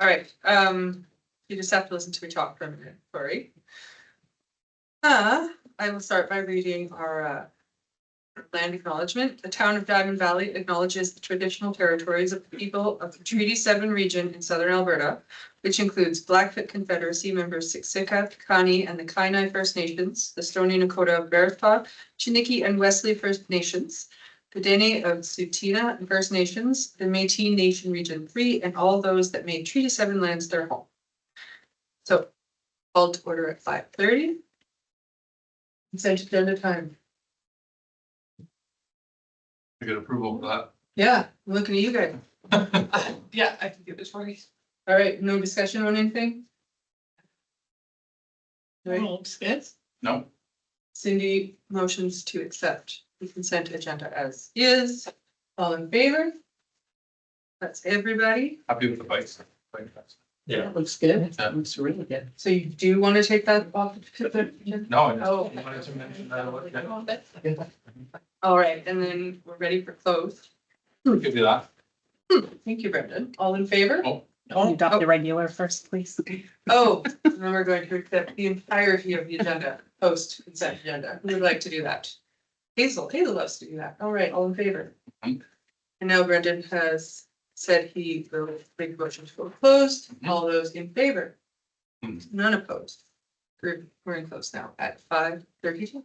All right, you just have to listen to me talk for a minute, sorry. I will start by reading our land acknowledgement. The town of Diamond Valley acknowledges the traditional territories of the people of the Treaty 7 region in southern Alberta, which includes Blackfoot Confederacy members Siksika, Piikani, and the Kainai First Nations, the Stoney Nakoda, Bearpaw, Chiniki, and Wesley First Nations, the Dene of Tsuut'ina First Nations, the Métis Nation Region 3, and all those that made Treaty 7 lands their home. So, called to order at 5:30. Consent agenda time. I get approval for that. Yeah, I'm looking at you guys. Yeah, I can give it 20. All right, no discussion on anything? All right, Looks good. No, Cindy motions to accept the consent agenda as is. All in favor? That's everybody. happy with the bikes. Yeah, looks good. Yeah. Looks really good. So you do want to take that off? No, I Oh. just wanted to mention that. All right, and then we're ready for close. Give you that. Thank you, Brendan. All in favor? Oh, You adopt the regular first, please. Oh, and then we're going to accept the entirety of the agenda, post consent agenda. Who would like to do that? Hazel loves to do that. All right, all in favor? Mhm. And now Brendan has said he will make a motion to go closed. All those in favor? Mhm. None opposed. We're in close now at 5:32.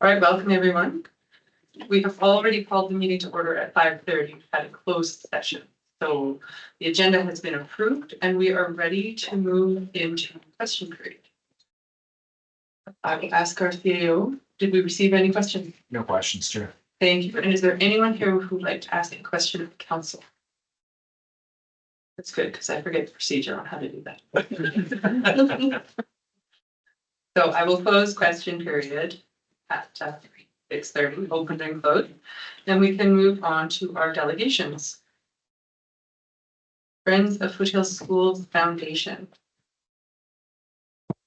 All right, welcome everyone. We have already called the meeting to order at 5:30 at a closed session. So the agenda has been approved and we are ready to move into question period. I will ask our CEO, did we receive any questions? No questions, Chair. Thank you. And is there anyone here who would like to ask a question of the council? That's good, because I forget the procedure on how to do that. So I will close question period at 6:30, open and close. Then we can move on to our delegations. Friends of Foothills Schools Foundation.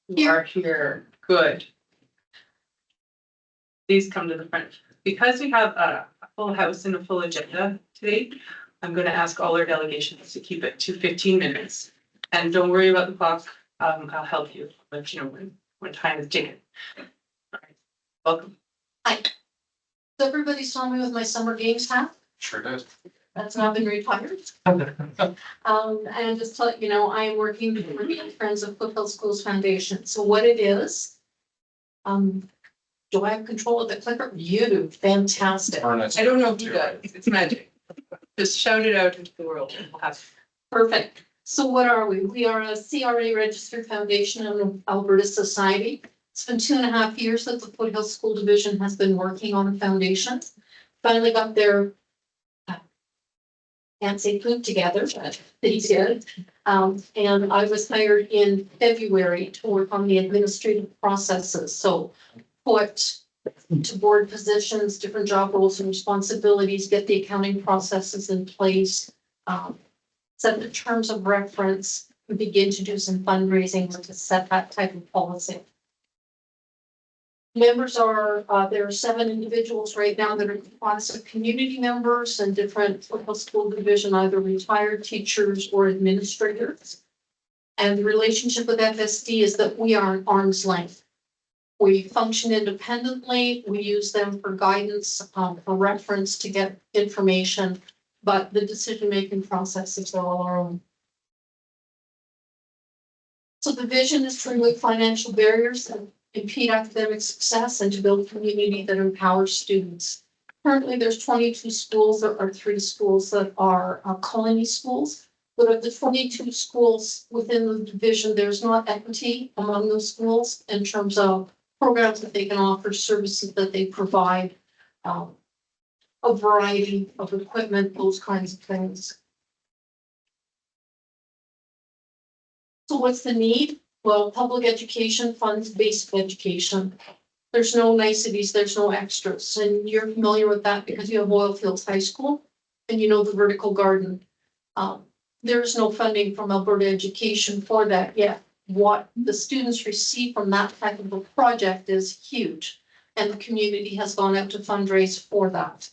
You are here, good. Please come to the front. Because we have a full house and a full agenda today, I'm going to ask all our delegations to keep it to 15 minutes. And don't worry about the clock. I'll help you, let you know when time is ticking. All right, welcome. Hi. So everybody saw me with my summer games hat. sure does. That's not been retired. And just to let you know, I am working for the Friends of Foothills Schools Foundation. So what it is, do I have control of the clicker? You do. Fantastic. Ernest. I don't know if you does, it's magic. Just shout it out into the world and we'll have. Perfect. So what are we? We are a CRA registered foundation in Alberta Society. It's been 2.5 years that the Foothills School Division has been working on the foundation. Finally got their, can't say food together, but they did. And I was hired in February to work on the administrative processes. So put to board positions, different job roles and responsibilities, get the accounting processes in place. Set the terms of reference, and begin to do some fundraising to set that type of policy. Members are, there are 7 individuals right now that are comprised of community members and different Foothills School Division, either retired teachers or administrators. And the relationship with FSD is that we are an arm's length. We function independently. We use them for guidance, for reference to get information, but the decision-making processes are all our own. So the vision is to remove financial barriers that impede academic success and to build a community that empowers students. Currently, there's 22 schools. There are 3 schools that are colony schools. But of the 22 schools within the division, there's not equity among those schools in terms of programs that they can offer, services that they provide, a variety of equipment, those kinds of things. So what's the need? Well, public education funds basic education. There's no niceties, there's no extras. And you're familiar with that because you have Oilfields High School and you know the vertical garden. There's no funding from Alberta Education for that yet. what the students receive from that type of a project is huge. And the community has gone out to fundraise for that.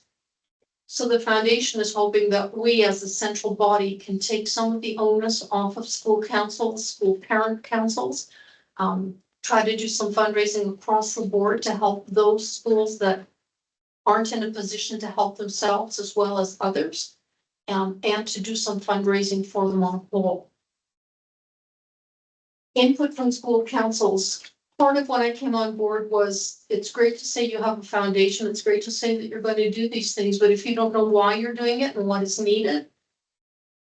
So the foundation is hoping that we as a central body can take some of the onus off of school councils, school parent councils. Try to do some fundraising across the board to help those schools that aren't in a position to help themselves as well as others. And to do some fundraising for them on a whole. Input from school councils. Part of when I came on board was, it's great to say you have a foundation. It's great to say that you're going to do these things, but if you don't know why you're doing it and what is needed,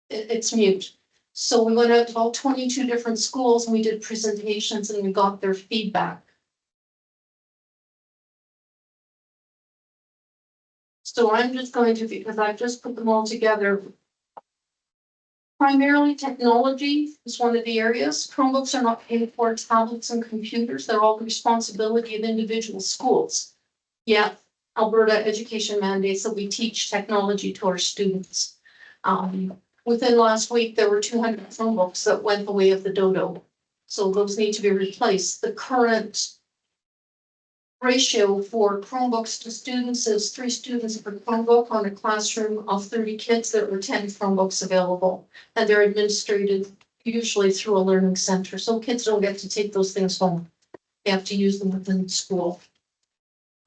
it's mute. So we went out to all 22 different schools and we did presentations and we got their feedback. So I'm just going to, because I've just put them all together. Primarily technology is one of the areas. Chromebooks are not paid for, tablets and computers, they're all the responsibility of individual schools. Yet Alberta education mandates that we teach technology to our students. Within last week, there were 200 Chromebooks that went the way of the dodo. So those need to be replaced. The current ratio for Chromebooks to students is 3 students per Chromebook on a classroom of 30 kids. There were 10 Chromebooks available, and they're administered usually through a learning center. So kids don't get to take those things home. They have to use them within the school.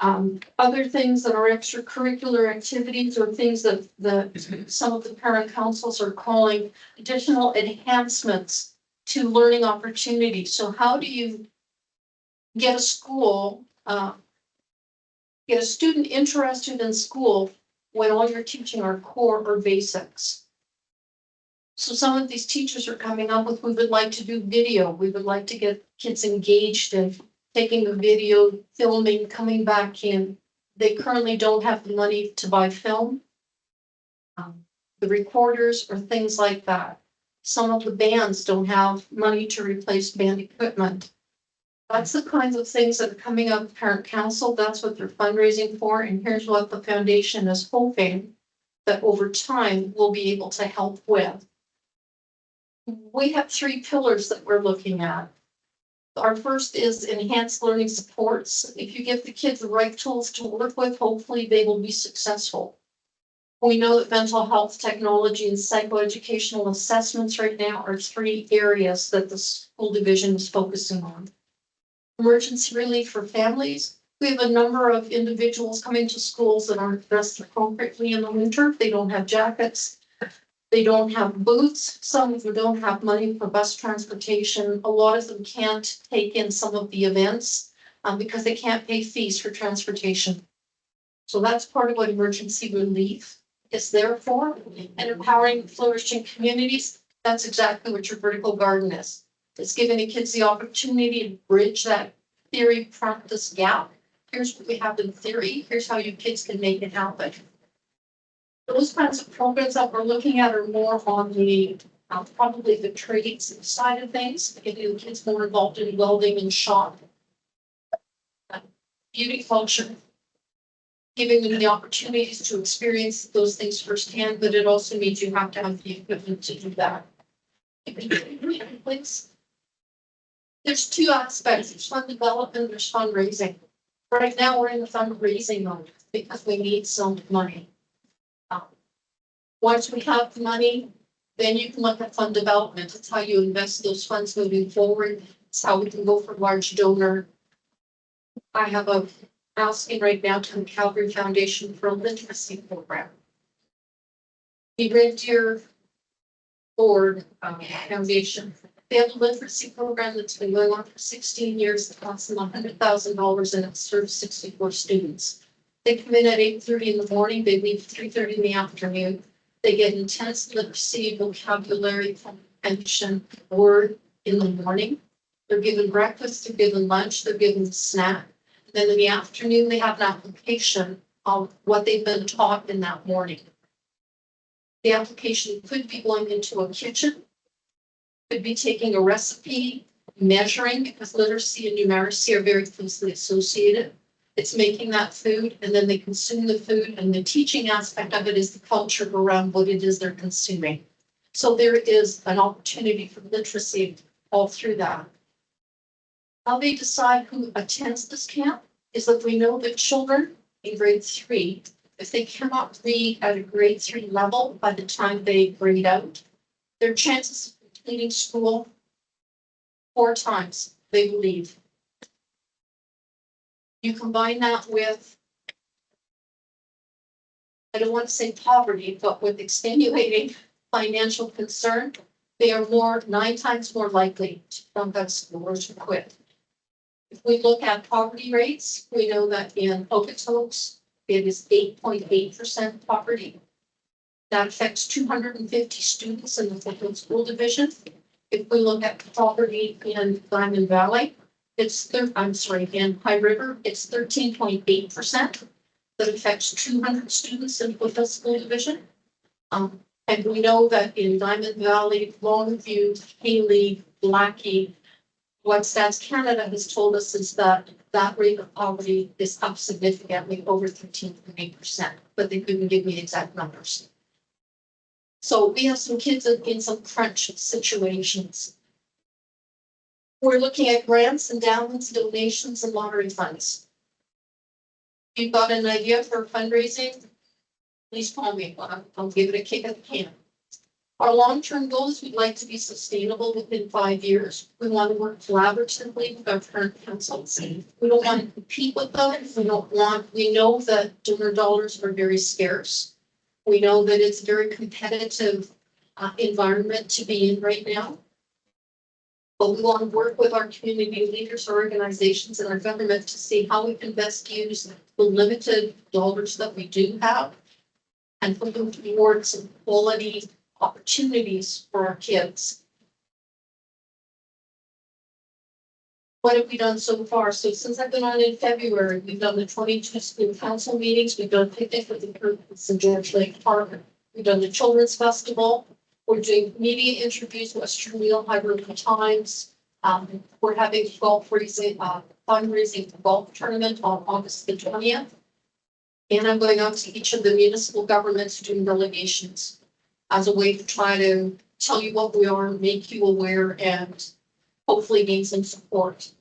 Other things that are extracurricular activities or things that some of the parent councils are calling additional enhancements to learning opportunities. So how do you get a school get a student interested in school when all you're teaching are core or basics? So some of these teachers are coming up with, we would like to do video. We would like to get kids engaged in taking the video, filming, coming back in. They currently don't have the money to buy film, the recorders or things like that. Some of the bands don't have money to replace band equipment. That's the kinds of things that are coming up with parent council. That's what they're fundraising for. And here's what the foundation is hoping that over time we'll be able to help with. We have 3 pillars that we're looking at. Our first is enhanced learning supports. If you give the kids the right tools to work with, hopefully they will be successful. We know that mental health, technology, and psychoeducational assessments right now are 3 areas that the school division is focusing on. Emergency relief for families. We have a number of individuals coming to schools that aren't dressed appropriately in the winter. They don't have jackets. They don't have boots. Some of them don't have money for bus transportation. A lot of them can't take in some of the events because they can't pay fees for transportation. So that's part of what emergency relief is there for. And empowering flourishing communities, that's exactly what your vertical garden is. It's giving the kids the opportunity to bridge that theory practice gap. Here's what we have in theory. Here's how you kids can make it happen. Those kinds of programs that we're looking at are more on the probably the trades side of things, getting the kids more involved in welding and shop, beauty culture, giving them the opportunities to experience those things firsthand, but it also means you have to have the equipment to do that. Please. There's 2 aspects. There's fund development, there's fundraising. Right now, we're in the fundraising mode because we need some money. Once we have the money, then you can look at fund development. It's how you invest those funds moving forward. It's how we can go for large donor. I have a asking right now to the Calgary Foundation for a literacy program. The Red Deer Board Foundation. They have a literacy program that's been going on for 16 years. It costs them $100,000 and it serves 64 students. They come in at 8:30 in the morning. They leave 3:30 in the afternoon. They get intense literacy, vocabulary, comprehension, word in the morning. They're given breakfast, they're given lunch, they're given a snack. And then in the afternoon, they have an application of what they've been taught in that morning. The application could be going into a kitchen, could be taking a recipe, measuring, because literacy and numeracy are very closely associated. It's making that food and then they consume the food, and the teaching aspect of it is the culture around what it is they're consuming. So there is an opportunity for literacy all through that. How they decide who attends this camp is that we know that children in grade 3, if they cannot read at a grade 3 level by the time they grade out, their chances of completing school 4 times they will leave. You combine that with, I don't want to say poverty, but with extenuating financial concern, they are 9 times more likely to dump out school or to quit. If we look at poverty rates, we know that in Okotoks, it is 8.8% poverty. That affects 250 students in the Foothill School Division. If we look at poverty in Diamond Valley, in High River, it's 13.8%. That affects 200 students in Foothill School Division. And we know that in Diamond Valley, Longview, Haley, Blackie, what Stats Canada has told us is that rate of poverty is up significantly, over 13.8%, but they couldn't give me exact numbers. So we have some kids in some crunch situations. We're looking at grants, endowments, donations, and lottery funds. If you've got an idea for fundraising, please call me. I'll give it a kick at the can. Our long-term goals, we'd like to be sustainable within 5 years. We want to work collaboratively with our current councils. We don't want to compete with them. We know that donor dollars are very scarce. We know that it's a very competitive environment to be in right now. But we want to work with our community leaders, our organizations, and our government to see how we can best use the limited dollars that we do have and put them towards some quality opportunities for our kids. What have we done so far? So since I've been on in February, we've done the 22 school council meetings, we've done picnic with the group at St. George Lake Park, we've done the Children's Festival, we're doing media interviews, Western Wheel, High River Times. We're having fundraising golf tournament on August the 20th. And I'm going out to each of the municipal governments doing delegations as a way to try to tell you what we are, make you aware, and hopefully gain some support.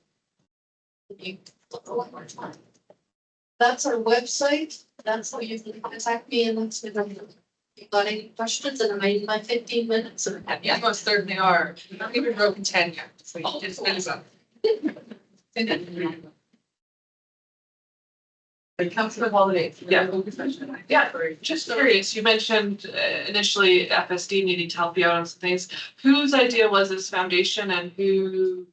That's our website. That's how you can contact me, and that's the number. If you've got any questions, and I'm in my 15 minutes. Or You most certainly are. You've not even broken 10 yet, so you just finish up. Councilor Holiday. Yeah, just curious, you mentioned initially FSD needing to help you out on some things. Whose idea was this foundation and who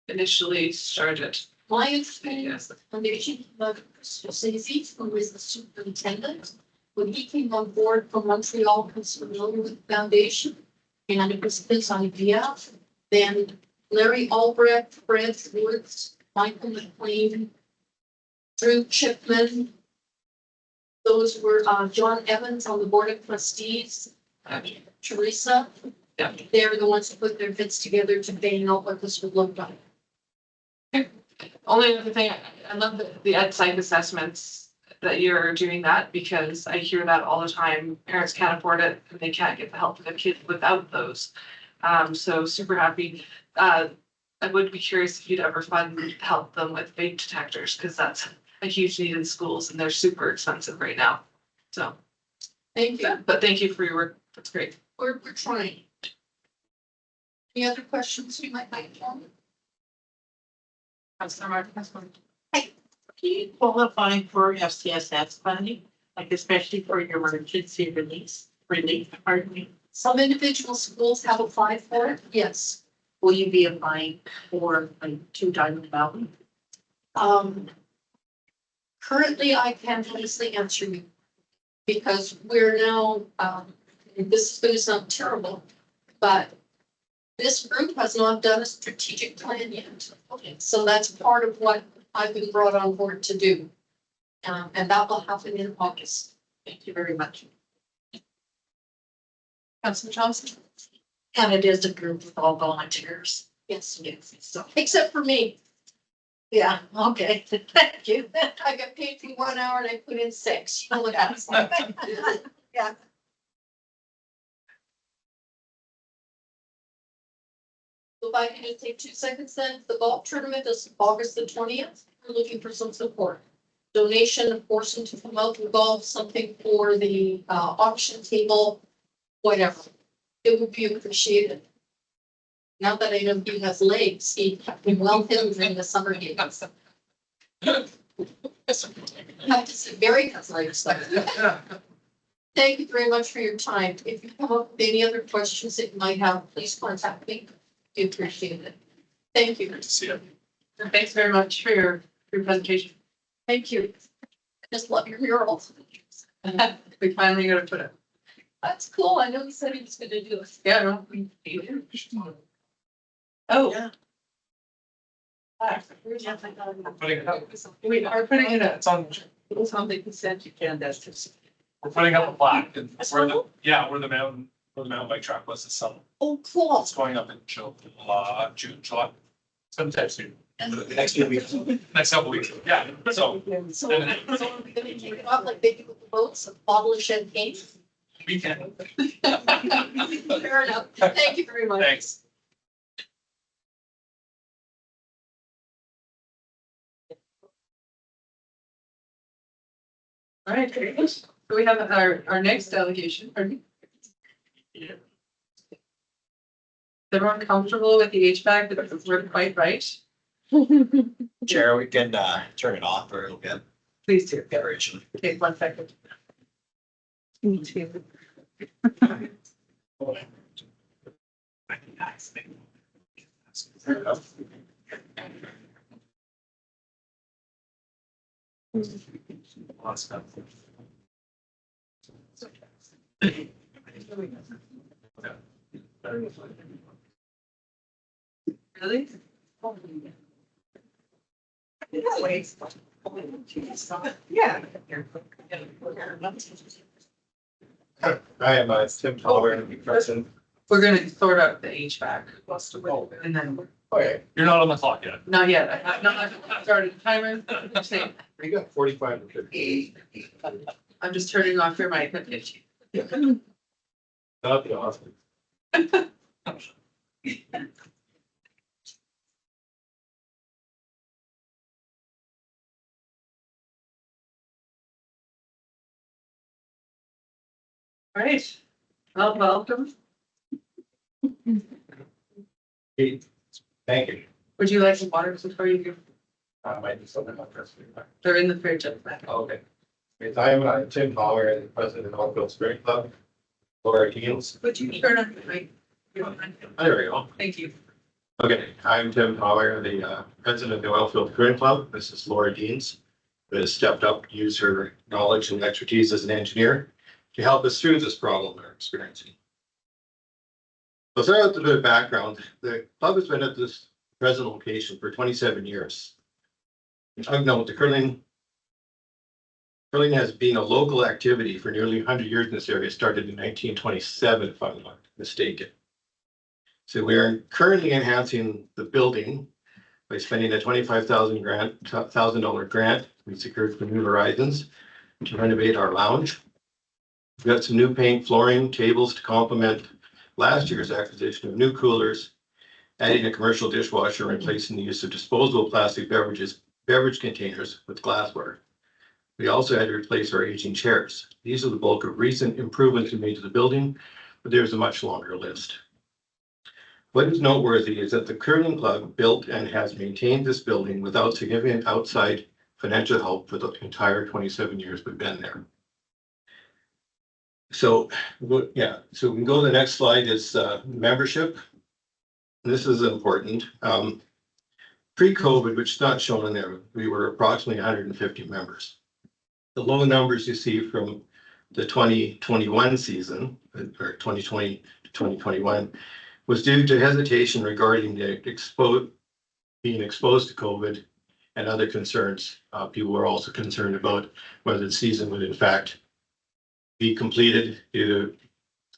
initially started? My experience with the foundation, Chris Sazy, who is the superintendent, when he came on board from Montreal, he was familiar with the foundation, and it was his idea. Then Larry Albrecht, Fred Woods, Michael McLean, Drew Chipman. Those were John Evans on the board of trustees, Teresa. Yeah. They're the ones who put their heads together to bang out what this would look like. Only other thing, I love the ed psych assessments that you're doing that, because I hear that all the time. Parents can't afford it and they can't get the help for their kids without those. So super happy. I would be curious if you'd ever help them with vape detectors, because that's a huge need in schools and they're super expensive right now. So, Thank you. but thank you for your work. That's great. We're trying. Any other questions you might like, John? Councilor Martin. Do you qualify for FCSS funding, like especially for your emergency relief, pardon me? Some individual schools have applied for it, yes. Will you be applying for to Diamond Valley? Currently, I can't honestly answer you. Because we're now, this is going to sound terrible, but this group has not done a strategic plan yet. Okay. So that's part of what I've been brought on board to do. And that will happen in August. Thank you very much. Councilor Johnson. And it is a group with all volunteers. Yes, Yes, so, except for me. yeah, okay, thank you. I got paid for 1 hour and I put in 6. You know what that's like. Yeah. If I can just take 2 seconds then, the golf tournament is August the 20th. We're looking for some support. Donation, of course, to come out and golf, something for the auction table, whatever. It would be appreciated. Now that I know he has legs, he can well hit in the summer games. I have to say, Barry has legs. So. Thank you very much for your time. If you come up with any other questions that you might have, please contact me. We appreciate it. Thank you. Great to see you. And thanks very much for your presentation. Thank you. I just love your mural. We finally got to put it. That's cool. I know he said he was gonna do it. Yeah, no. Oh, Yeah. We're putting it up. we are putting it up. It's on, It's on the consent agenda. we're putting up a plaque and where the, yeah, where the mountain bike track was this summer. Oh, cool. It's going up in June, July. It's gonna take soon. The next few weeks. Next couple weeks, yeah, so So are we gonna take it off like they do with the boats, a bottle of champagne? we can, Fair enough. Thank you very much. thanks. All right, very good. So we have our next delegation. Pardon me? Is everyone comfortable with the HVAC? That we're quite right? Chair, we can turn it off for a little bit. Please do. Preparation. Okay, 1 second. Me too. Really? Yeah. I am Tim Toller, President. We're gonna sort out the HVAC and then, Okay, You're not on the clock yet. not yet, I've not started the timer. I'm saying, we got 45 to 50. I'm just turning off your mic. Okay. That'd be awesome. All right, well, welcome. Hey, thank you. Would you like some water before you go? I just opened my press release. They're in the fridge at the back. Okay. Yes, I am Tim Toller, the President of Oakville Spring Club. Laura Deals. Would you turn on the mic? There we go. Thank you. Okay, I'm Tim Toller, the President of the Oilfield Spring Club. This is Laura Deans, who has stepped up to use her knowledge and expertise as an engineer to help us through this problem we're experiencing. So start out with a bit of background. The club has been at this present location for 27 years. I've known the curling has been a local activity for nearly 100 years in this area, started in 1927, if I'm not mistaken. So we are currently enhancing the building by spending a $25,000 grant we secured from New Horizons to renovate our lounge. We've got some new paint, flooring, tables to complement last year's acquisition of new coolers, adding a commercial dishwasher, and replacing the use of disposable plastic beverage containers with glassware. We also had to replace our aging chairs. These are the bulk of recent improvements we made to the building, but there's a much longer list. What is noteworthy is that the curling club built and has maintained this building without significant outside financial help for the entire 27 years we've been there. So, yeah, so we can go to the next slide is membership. This is important. Pre-COVID, which is not shown in there, we were approximately 150 members. The low numbers you see from the 2021 season, or 2020 to 2021, was due to hesitation regarding the being exposed to COVID and other concerns. People were also concerned about whether the season would in fact be completed due to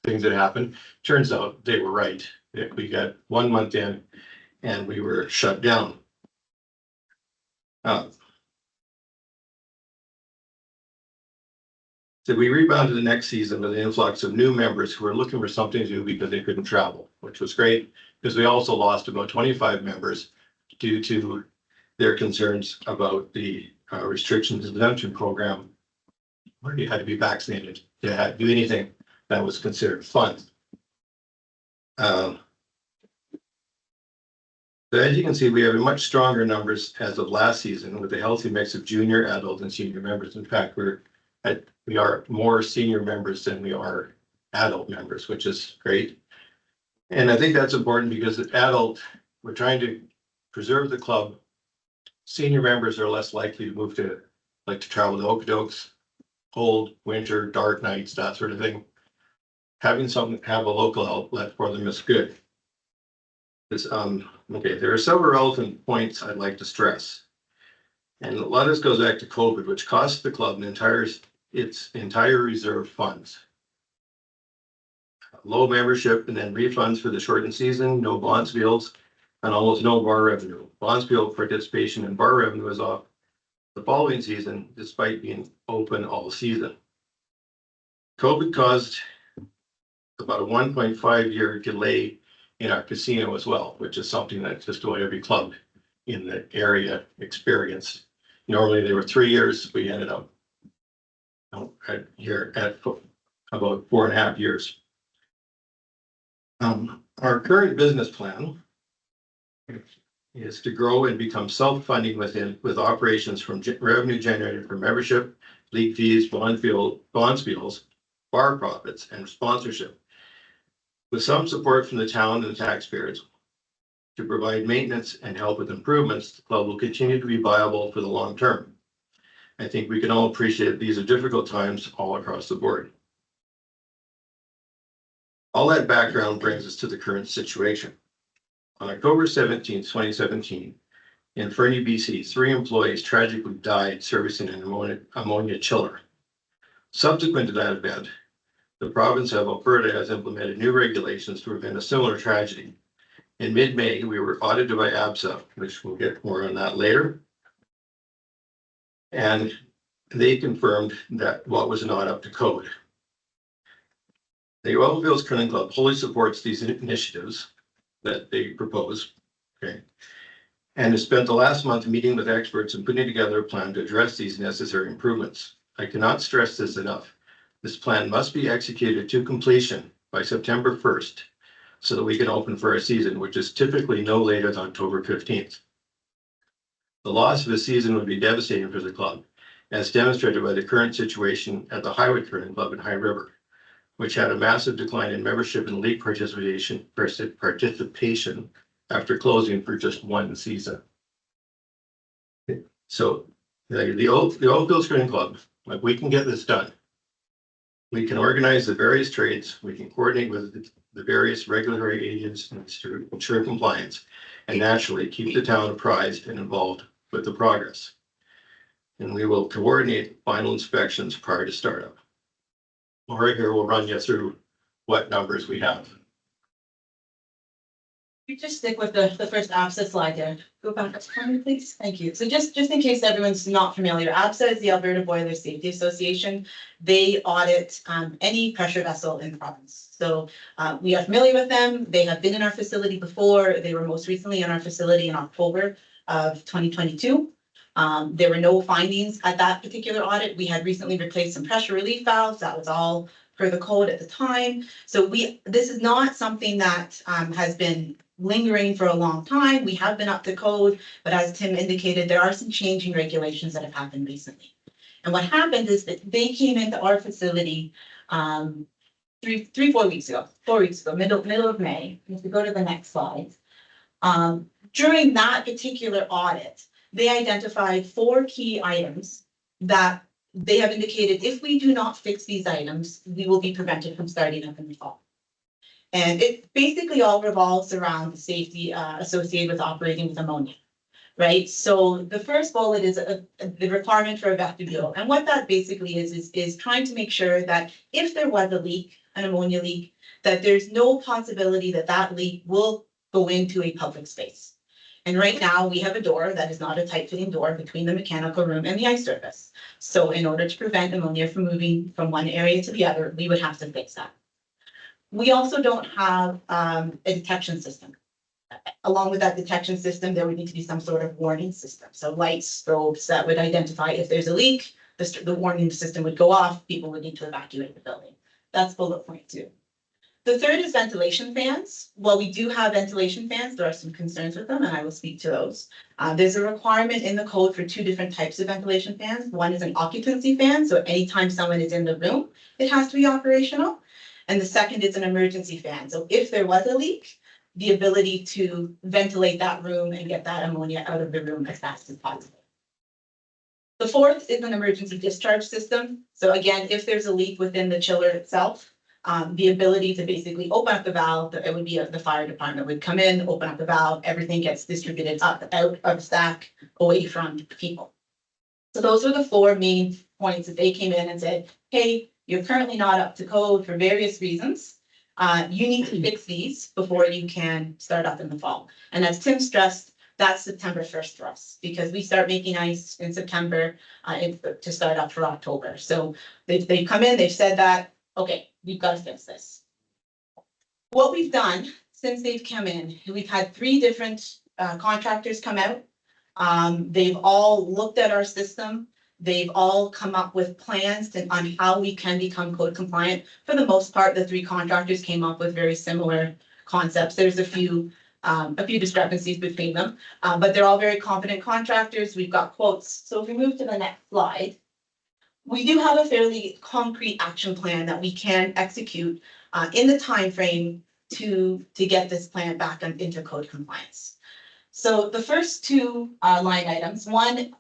things that happened. Turns out they were right. We got 1 month in and we were shut down. So we rebounded the next season with an influx of new members who were looking for something to do because they couldn't travel, which was great because we also lost about 25 members due to their concerns about the restrictions exemption program, where you had to be vaccinated to do anything that was considered fun. So as you can see, we have much stronger numbers as of last season with a healthy mix of junior, adult, and senior members. In fact, we are more senior members than we are adult members, which is great. And I think that's important because as adult, we're trying to preserve the club. Senior members are less likely to move to travel to Okotoks, cold, winter, dark nights, that sort of thing. Having have a local outlet for them is good. Okay, there are several relevant points I'd like to stress. And a lot of this goes back to COVID, which cost the club its entire reserve funds. Low membership and then refunds for the shortened season, no Bonspiels, and almost no bar revenue. Bonspiel participation in bar revenue is off the following season, despite being open all season. COVID caused about a 1.5-year delay in our casino as well, which is something that just about every club in the area experienced. Normally they were 3 years. We ended up here at about 4.5 years. Our current business plan is to grow and become self-funding with operations from revenue generated from membership, league fees, bonspiels, bar profits, and sponsorship. With some support from the town and the taxpayers to provide maintenance and help with improvements, the club will continue to be viable for the long term. I think we can all appreciate these are difficult times all across the board. All that background brings us to the current situation. On October 17, 2017, in Fernie, BC, 3 employees tragically died servicing an ammonia chiller. Subsequent to that event, the province of Alberta has implemented new regulations to prevent a similar tragedy. In mid-May, we were audited by ABSA, which we'll get more on that later. And they confirmed that what was not up to code. The Oilfields Curling Club fully supports these initiatives that they propose, okay, and has spent the last month meeting with experts and putting together a plan to address these necessary improvements. I cannot stress this enough. This plan must be executed to completion by September 1st so that we can open for a season, which is typically no later than October 15th. The loss of a season would be devastating for the club, as demonstrated by the current situation at the Highway Curling Club in High River, which had a massive decline in membership and league participation after closing for just 1 season. So the Oilfields Curling Club, like, we can get this done. We can organize the various trades, we can coordinate with the various regulatory agents to ensure compliance, and naturally keep the town apprised and involved with the progress. And we will coordinate final inspections prior to startup. Laura here will run you through what numbers we have. You just stick with the first ABSA slide there. Go back up for me, please. Thank you. So just in case everyone's not familiar, ABSA is the Alberta Boiler Safety Association. They audit any pressure vessel in the province. So we are familiar with them. They have been in our facility before. They were most recently in our facility in October of 2022. There were no findings at that particular audit. We had recently replaced some pressure relief valves. That was all per the code at the time. So this is not something that has been lingering for a long time. We have been up to code, but as Tim indicated, there are some changing regulations that have happened recently. And what happened is that they came into our facility 4 weeks ago, middle of May. If we go to the next slide. During that particular audit, they identified 4 key items that they have indicated if we do not fix these items, we will be prevented from starting up in the fall. And it basically all revolves around the safety associated with operating with ammonia, right? So the first bullet is the requirement for a vestibule. And what that basically is trying to make sure that if there was a leak, an ammonia leak, that there's no possibility that that leak will go into a public space. And right now we have a door that is not a tight fitting door between the mechanical room and the ice surface. So in order to prevent ammonia from moving from one area to the other, we would have to fix that. We also don't have a detection system. along with that detection system, there would need to be some sort of warning system. So lights, strobes that would identify if there's a leak, the warning system would go off, people would need to evacuate the building. That's bullet point 2. The third is ventilation fans. While we do have ventilation fans, there are some concerns with them, and I will speak to those. There's a requirement in the code for 2 different types of ventilation fans. One is an occupancy fan, so anytime someone is in the room, it has to be operational. And the second is an emergency fan. So if there was a leak, the ability to ventilate that room and get that ammonia out of the room as fast as possible. The fourth is an emergency discharge system. So again, if there's a leak within the chiller itself, the ability to basically open up the valve, it would be the fire department would come in, open up the valve, everything gets distributed up, out of stack, away from people. So those are the 4 main points that they came in and said, hey, you're currently not up to code for various reasons. You need to fix these before you can start up in the fall. And as Tim stressed, that's September 1st for us, because we start making ice in September to start up for October. So they've come in, they've said that, okay, we've got to fix this. What we've done since they've come in, we've had 3 different contractors come out. They've all looked at our system. They've all come up with plans on how we can become code compliant. For the most part, the 3 contractors came up with very similar concepts. There's a few discrepancies between them, but they're all very competent contractors. We've got quotes. So if we move to the next slide, we do have a fairly concrete action plan that we can execute in the time frame to get this plan back into code compliance. So the first 2 line items, one,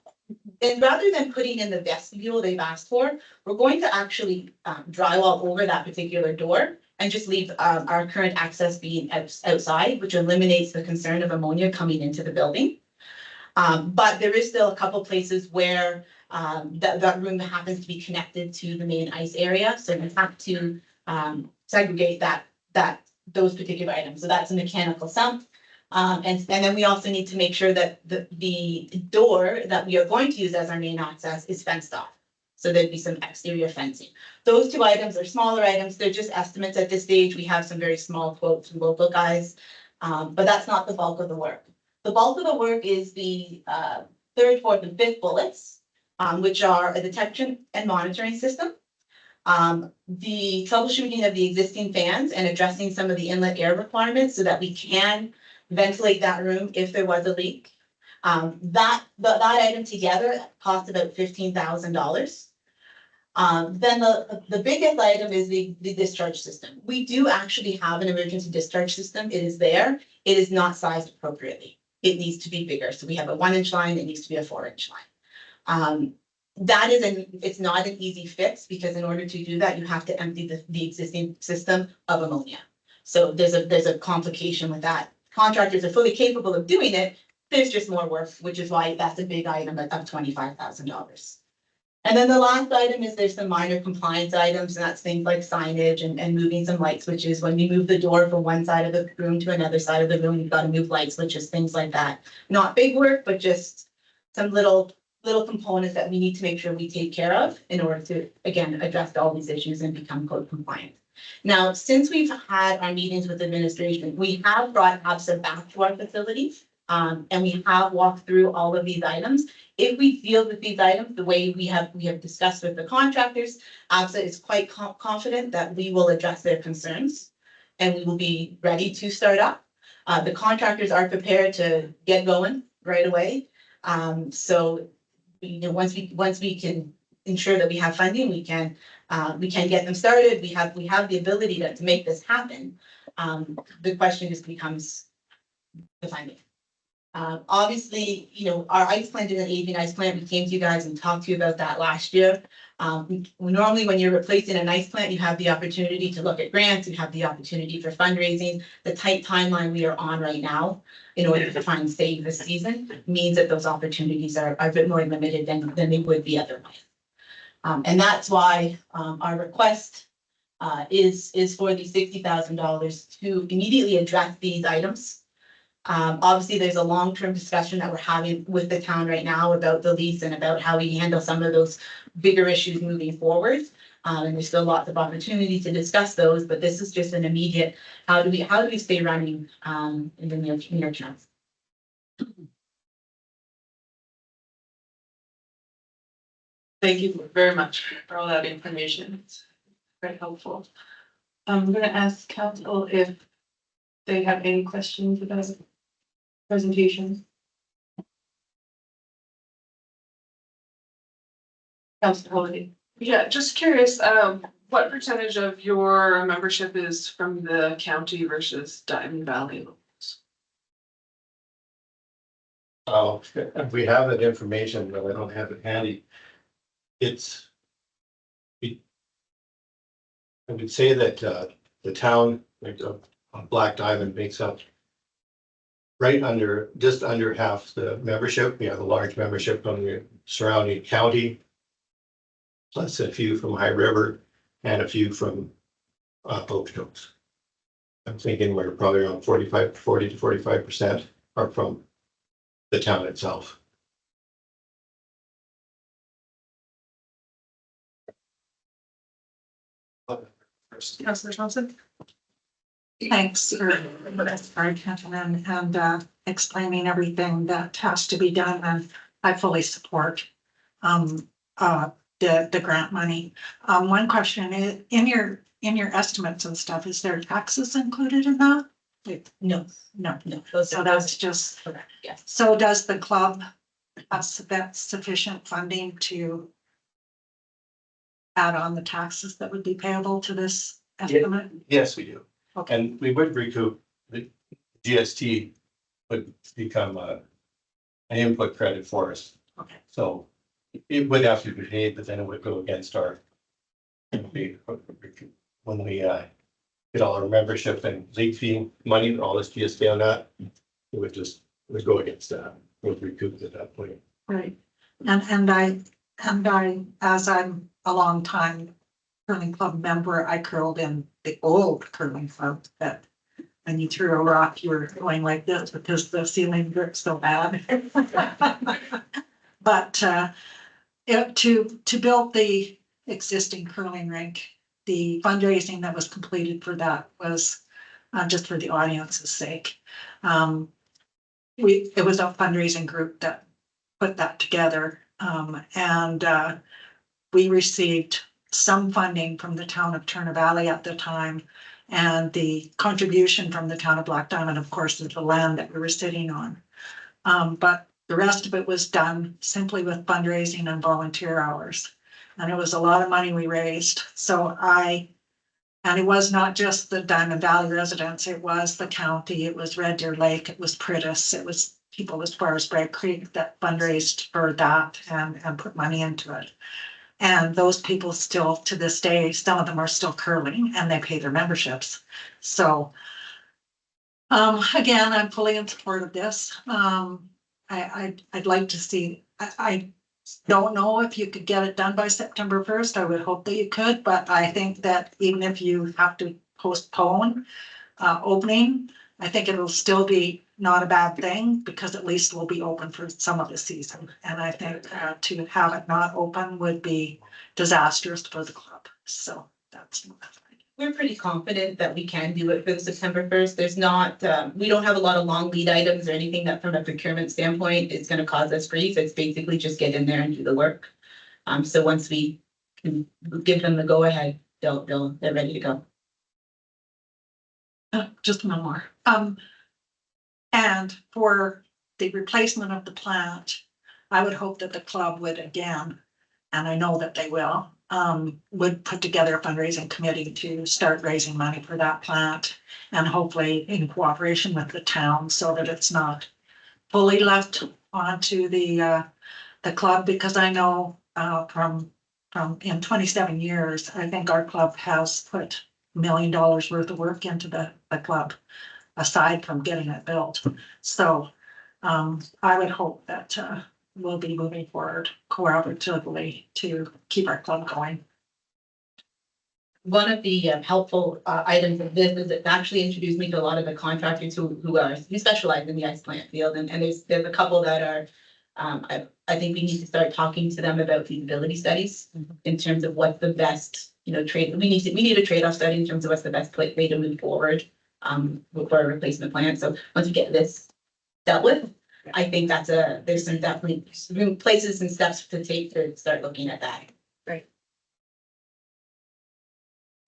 and rather than putting in the vestibule they've asked for, we're going to actually drywall over that particular door and just leave our current access being outside, which eliminates the concern of ammonia coming into the building. But there is still a couple places where that room happens to be connected to the main ice area, so we have to segregate those particular items. So that's a mechanical sump. And then we also need to make sure that the door that we are going to use as our main access is fenced off. So there'd be some exterior fencing. Those 2 items are smaller items. They're just estimates at this stage. We have some very small quotes from local guys, but that's not the bulk of the work. The bulk of the work is the 3rd, 4th, and 5th bullets, which are a detection and monitoring system, the troubleshooting of the existing fans and addressing some of the inlet air requirements so that we can ventilate that room if there was a leak. That item together cost about $15,000. Then the biggest item is the discharge system. We do actually have an emergency discharge system. It is there. It is not sized appropriately. It needs to be bigger. So we have a 1-inch line. It needs to be a 4-inch line. It's not an easy fix, because in order to do that, you have to empty the existing system of ammonia. So there's a complication with that. Contractors are fully capable of doing it. There's just more work, which is why that's a big item of $25,000. And then the last item is there's some minor compliance items, and that's things like signage and moving some light switches. When we move the door from one side of the room to another side of the room, you've got to move light switches, things like that. Not big work, but just some little components that we need to make sure we take care of in order to, again, address all these issues and become code compliant. Now, since we've had our meetings with administration, we have brought ABSA back to our facilities, and we have walked through all of these items. If we feel that these items, the way we have discussed with the contractors, ABSA is quite confident that we will address their concerns and we will be ready to start up. The contractors are prepared to get going right away. So, once we can ensure that we have funding, we can get them started. We have the ability to make this happen. The question just becomes the funding. Obviously, our ice plant is an aging ice plant. We came to you guys and talked to you about that last year. Normally, when you're replacing an ice plant, you have the opportunity to look at grants, you have the opportunity for fundraising. The tight timeline we are on right now, in order to try and save this season, means that those opportunities are a bit more limited than they would be otherwise. And that's why our request is for the $60,000 to immediately address these items. Obviously, there's a long-term discussion that we're having with the town right now about the lease and about how we handle some of those bigger issues moving forward. And there's still lots of opportunity to discuss those, but this is just an immediate, how do we stay running, in the near term? Thank you very much for all that information. It's very helpful. I'm gonna ask council if they have any questions about the presentation. Council Holiday. Yeah, just curious, what percentage of your membership is from the county versus Diamond Valley? Oh, we have that information, but I don't have it handy. It's. I would say that the town of Black Diamond makes up just under half the membership. We have a large membership from the surrounding county, plus a few from High River and a few from Okotoks. I'm thinking we're probably around 40 to 45% are from the town itself. Councillor Thompson? Thanks for and explaining everything that has to be done, and I fully support the grant money. One question is, in your estimates and stuff, is there taxes included in that? No, No, no. so that's just, Correct, yes. so does the club have sufficient funding to add on the taxes that would be payable to this estimate? Yes, we do. Okay. And we would recoup the GST would become an input credit for us. Okay. So it would have to be paid, but then it would go against our when we get all our membership and league fee money, all this GST on that, it would go against that. It would recoup at that point. Right, and I, as I'm a long time curling club member, I curled in the old curling club that when you threw a rock, you were going like this because the ceiling worked so bad. But to build the existing curling rink, the fundraising that was completed for that was just for the audience's sake. It was a fundraising group that put that together, and we received some funding from the town of Turner Valley at the time, and the contribution from the town of Black Diamond, of course, is the land that we were sitting on. But the rest of it was done simply with fundraising and volunteer hours. And it was a lot of money we raised. And it was not just the Diamond Valley residents, it was the county, it was Red Deer Lake, it was Pritis, it was people as far as Bragg Creek that fundraised for that and put money into it. And those people still, to this day, some of them are still curling and they pay their memberships. So again, I'm fully in support of this. I'd like to see, I don't know if you could get it done by September 1st. I would hope that you could, but I think that even if you have to postpone opening, I think it'll still be not a bad thing because at least we'll be open for some of the season. And I think to have it not open would be disastrous for the club. So that's. We're pretty confident that we can do it for the September 1st. There's not, we don't have a lot of long lead items or anything that from a procurement standpoint is gonna cause us grief. It's basically just get in there and do the work. So once we can give them the go ahead, they're ready to go. Just one more. And for the replacement of the plant, I would hope that the club would again, and I know that they will, would put together a fundraising committee to start raising money for that plant. And hopefully in cooperation with the town so that it's not fully left onto the club, because I know from in 27 years, I think our club has put $1 million worth of work into the club, aside from getting it built. So I would hope that we'll be moving forward cooperatively to keep our club going. one of the helpful items of this is it actually introduced me to a lot of the contractors who specialize in the ice plant field, and there's a couple that are. I think we need to start talking to them about feasibility studies in terms of what's the best, trade, we need a trade-off study in terms of what's the best way to move forward. For a replacement plan, so once we get this dealt with, I think there's some definitely some places and steps to take to start looking at that.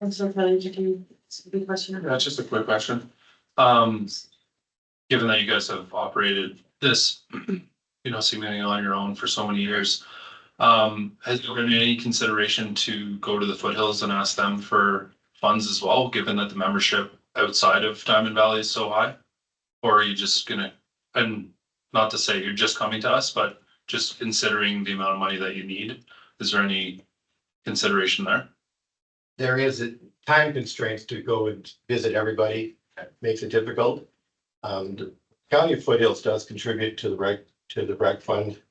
And so Kelly, did you, the question? That's just a quick question. Given that you guys have operated this, significantly on your own for so many years, has there been any consideration to go to the foothills and ask them for funds as well, given that the membership outside of Diamond Valley is so high? Or are you just gonna, and not to say you're just coming to us, but just considering the amount of money that you need, is there any consideration there? There is time constraints to go and visit everybody, makes it difficult. The County of Foothills does contribute to the rec fund,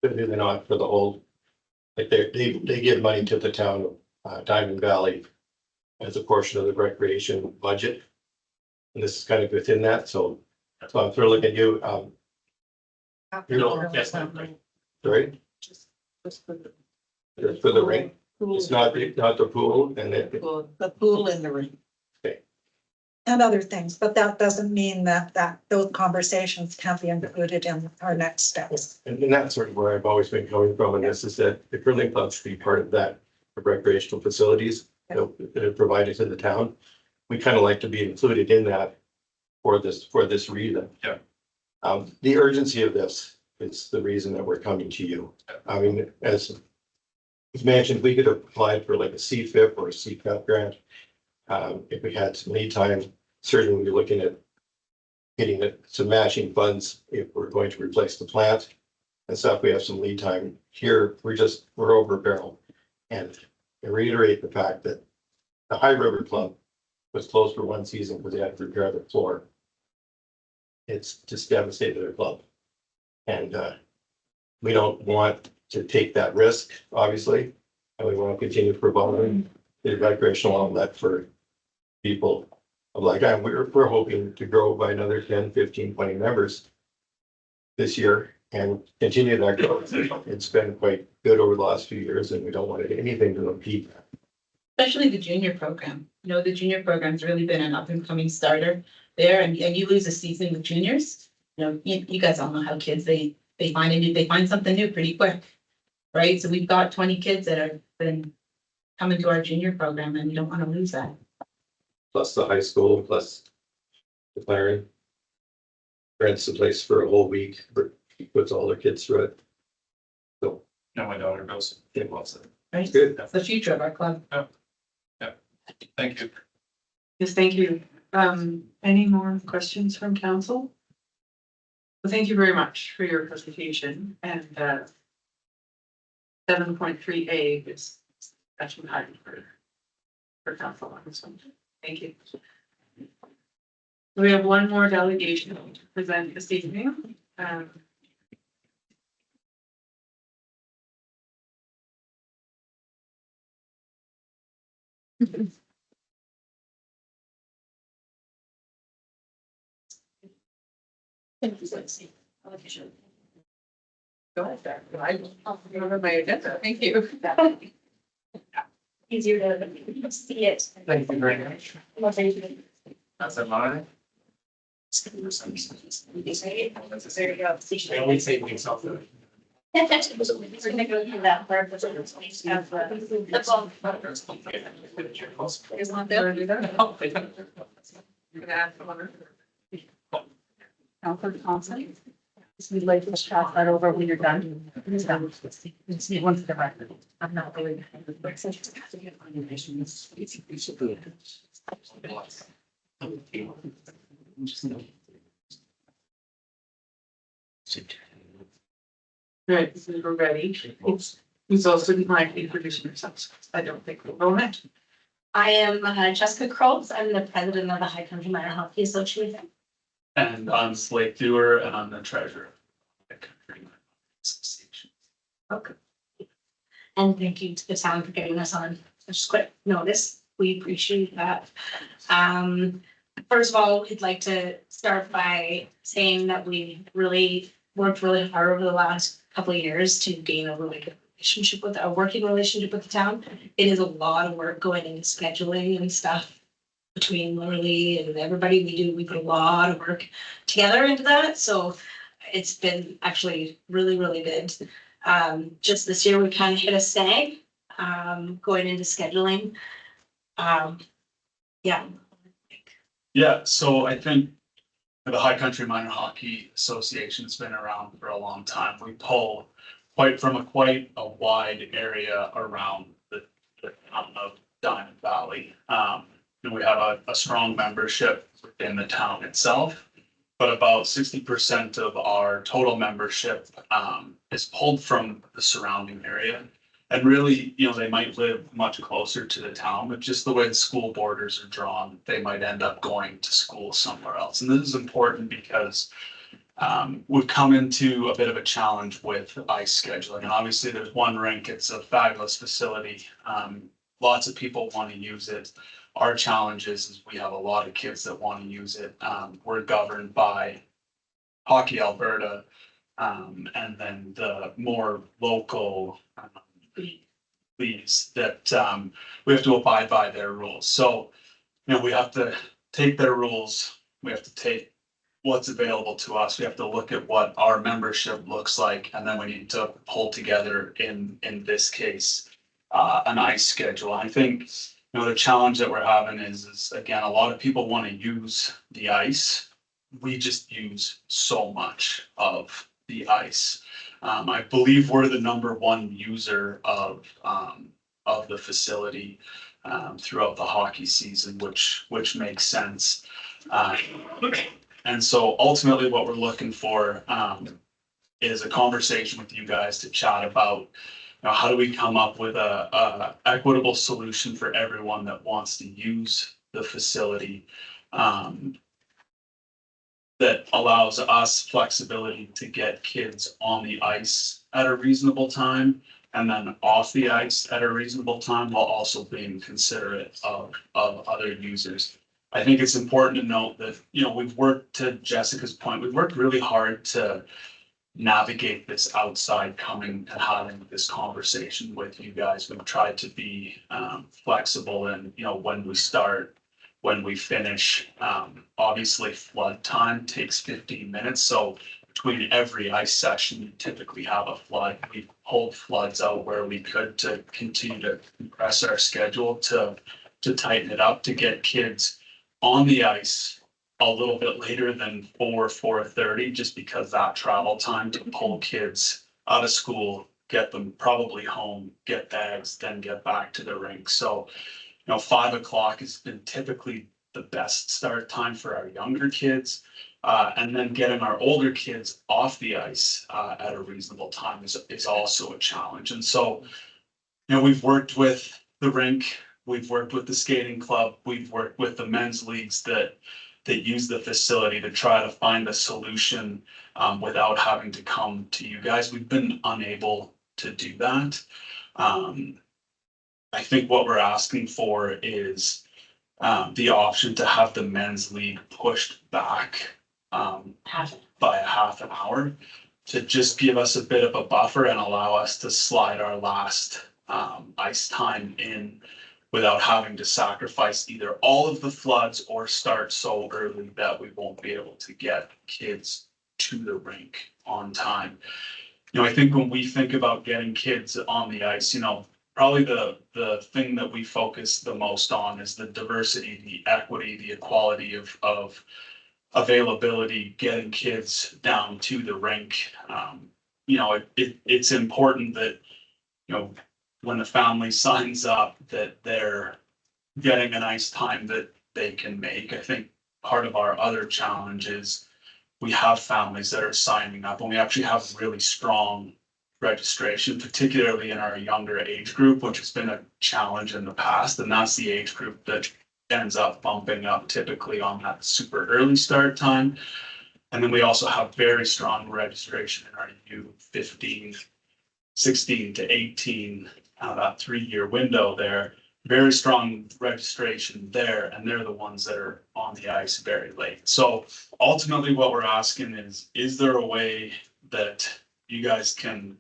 but they're not for the whole. Like they give money to the town of Diamond Valley as a portion of the recreation budget. And this is kind of within that, so I'm throwing at you, Yes, sorry, Just for the- just for the ring, it's not the pool, and it, The pool in the ring. Okay. And other things, but that doesn't mean that those conversations can't be included in our next steps. and that's sort of where I've always been coming from, and this is that the curling club should be part of that, of recreational facilities that are provided to the town. We kind of like to be included in that for this reason. Yeah. The urgency of this is the reason that we're coming to you. I mean, as mentioned, we could apply for like a CFIP or a CPAP grant. If we had some lead time, certainly we're looking at getting some matching funds if we're going to replace the plant and stuff. We have some lead time here. We're over a barrel. And I reiterate the fact that the High River Club was closed for one season because they had to repair their floor. It's just devastated their club. And we don't want to take that risk, obviously. And we want to continue providing the recreational outlet for people of like, we're hoping to grow by another 10, 15, 20 members this year and continue that growth. It's been quite good over the last few years, and we don't want anything to impede that. Especially the junior program. The junior program's really been an up and coming starter there, and you lose a season with juniors. You guys all know how kids, they find something new pretty quick, right? So we've got 20 kids that have been coming to our junior program, and we don't want to lose that. Plus the high school, plus the Clarion. Rents the place for a whole week, but he puts all their kids through it. So, No, my daughter goes, it loves it. Right? good. It's the future of our club. Thank you. Yes, thank you. Any more questions from council? Well, thank you very much for your presentation, and 7.3A is actually hard for council on this one. Thank you. We have one more delegation to present this evening. Go ahead, Sarah. I remember my agenda. Thank you. Easier to see it. Thank you very much. That's it, mine. There you go. And we say we self. We're gonna go through that part, but it's have the ball. Is one there? Do that? You're gonna add someone. Councilor Thompson, just we'd like to just pass that over when you're done. It's done. Just need one for the record. I'm not really. Right, so we're ready. Who's also like introducing yourselves. I don't think we'll go next. I am Jessica Kroltz. I'm the president of the High Country Minor Hockey Association. And I'm Slade Dewar, and I'm the treasurer of the Country Association. Okay. And thank you to the town for getting us on such quick notice. We appreciate that. First of all, we'd like to start by saying that we really worked really hard over the last couple of years to gain a really good relationship with, a working relationship with the town. It is a lot of work going into scheduling and stuff between Lily and everybody we put a lot of work together into that, so it's been actually really, really good. Just this year, we kind of hit a snag, going into scheduling. Yeah. Yeah, so I think the High Country Minor Hockey Association's been around for a long time. We pull quite a wide area around the town of Diamond Valley. And we have a strong membership within the town itself, but about 60% of our total membership is pulled from the surrounding area. And really, they might live much closer to the town, but just the way the school borders are drawn, they might end up going to school somewhere else. And this is important because we've come into a bit of a challenge with ice scheduling. And obviously there's one rink, it's a fabulous facility. Lots of people want to use it. Our challenge is we have a lot of kids that want to use it. We're governed by Hockey Alberta, and then the more local leagues that we have to abide by their rules. So, we have to take their rules. We have to take what's available to us. We have to look at what our membership looks like, and then we need to pull together in this case an ice schedule. I think the challenge that we're having is again, a lot of people want to use the ice. We just use so much of the ice. I believe we're the #1 user of the facility throughout the hockey season, which makes sense. And so ultimately what we're looking for is a conversation with you guys to chat about how do we come up with a equitable solution for everyone that wants to use the facility, that allows us flexibility to get kids on the ice at a reasonable time and then off the ice at a reasonable time, while also being considerate of other users. I think it's important to note that, we've worked, to Jessica's point, we've worked really hard to navigate this outside coming and having this conversation with you guys. We've tried to be flexible and, when we start, when we finish. Obviously flood time takes 15 minutes. So between every ice session, you typically have a flood. We pulled floods out where we could to continue to compress our schedule to tighten it up, to get kids on the ice a little bit later than 4:30, just because that travel time to pull kids out of school, get them probably home, get bags, then get back to the rink. So 5 o'clock has been typically the best start time for our younger kids. And then getting our older kids off the ice at a reasonable time is also a challenge. And so, we've worked with the rink, we've worked with the skating club, we've worked with the men's leagues that use the facility to try to find a solution without having to come to you guys. We've been unable to do that. I think what we're asking for is the option to have the men's league pushed back by a half an hour, to just give us a bit of a buffer and allow us to slide our last ice time in without having to sacrifice either all of the floods or start so early that we won't be able to get kids to the rink on time. I think when we think about getting kids on the ice, probably the thing that we focus the most on is the diversity, the equity, the equality of availability, getting kids down to the rink. It's important that, when the family signs up, that they're getting a nice time that they can make. I think part of our other challenge is we have families that are signing up, and we actually have really strong registration, particularly in our younger age group, which has been a challenge in the past. And that's the age group that ends up bumping up typically on that super early start time. And then we also have very strong registration in our U15, 16 to 18, that 3-year window there. very strong registration there, and they're the ones that are on the ice very late. So ultimately what we're asking is there a way that you guys can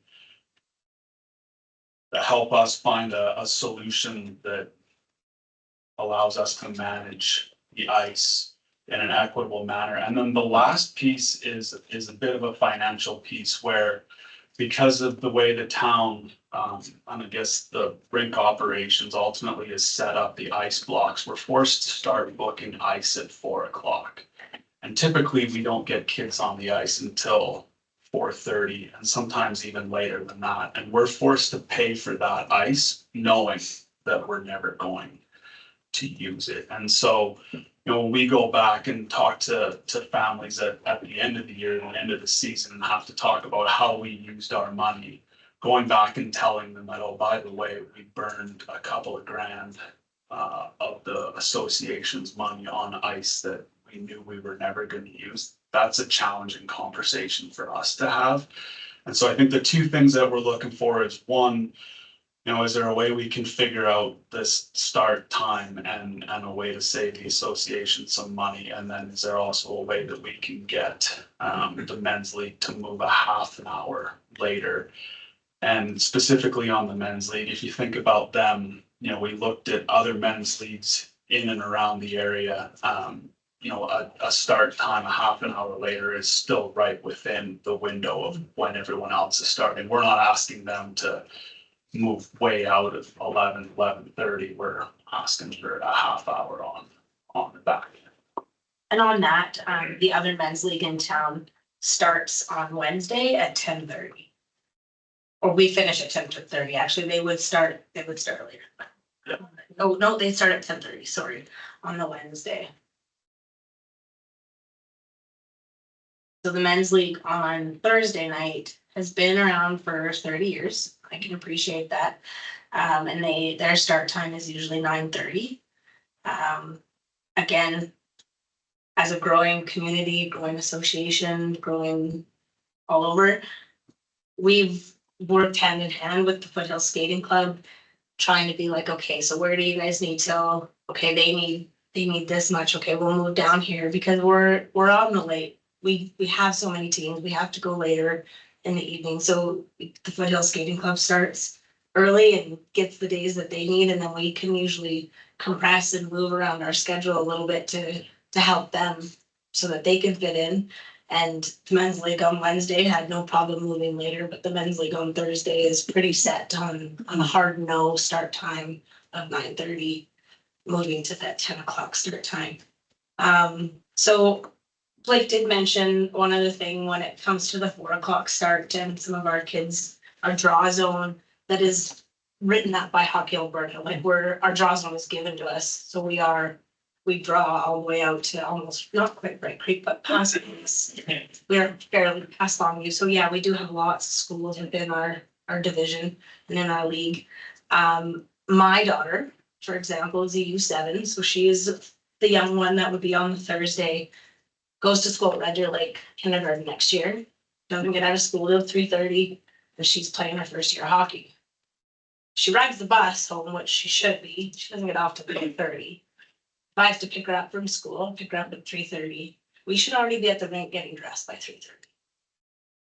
help us find a solution that allows us to manage the ice in an equitable manner? And then the last piece is a bit of a financial piece where, because of the way the town, and I guess the rink operations ultimately is set up, the ice blocks, we're forced to start booking ice at 4 o'clock. And typically we don't get kids on the ice until 4:30 and sometimes even later than that. And we're forced to pay for that ice knowing that we're never going to use it. And so, when we go back and talk to families at the end of the year, the end of the season, and have to talk about how we used our money, going back and telling them that, oh, by the way, we burned a couple of grand of the association's money on ice that we knew we were never going to use. That's a challenging conversation for us to have. And so I think the two things that we're looking for is, one, is there a way we can figure out this start time and a way to save the association some money? And then is there also a way that we can get the men's league to move a half an hour later? And specifically on the men's league, if you think about them, we looked at other men's leagues in and around the area. A start time a half an hour later is still right within the window of when everyone else is starting. We're not asking them to move way out of 11:30. We're asking for a half hour on the back. And on that, the other men's league in town starts on Wednesday at 10:30. Or we finish at 10:30. Actually, they would start later. Yeah. Oh, no, they start at 10:30, sorry, on the Wednesday. So the men's league on Thursday night has been around for 30 years. I can appreciate that. And their start time is usually 9:30. Again, as a growing community, growing association, growing all over, we've worked hand in hand with the Foothill Skating Club, trying to be like, okay, so where do you guys need till? Okay, they need this much. Okay, we'll move down here because we're on the late. We have so many teams. We have to go later in the evening. So the Foothill Skating Club starts early and gets the days that they need, and then we can usually compress and move around our schedule a little bit to help them so that they can fit in. And the men's league on Wednesday had no problem moving later, but the men's league on Thursday is pretty set on a hard no start time of 9:30, moving to that 10 o'clock start time. So Blake did mention one other thing when it comes to the 4 o'clock start, and some of our kids, our draw zone that is written up by Hockey Alberta, like our draw zone is given to us. So we draw all the way out to almost, not quite Bright Creek, but past us. We're fairly past Longview. So yeah, we do have lots of schools within our division and in our league. My daughter, for example, is a U7. So she is the young one that would be on the Thursday, goes to school at Red Deer Lake kindergarten next year. Doesn't get out of school till 3:30, and she's playing her first year of hockey. She rides the bus home, which she should be. She doesn't get off till 3:30. If I have to pick her up from school, pick her up at 3:30, we should already be at the rink getting dressed by 3:30.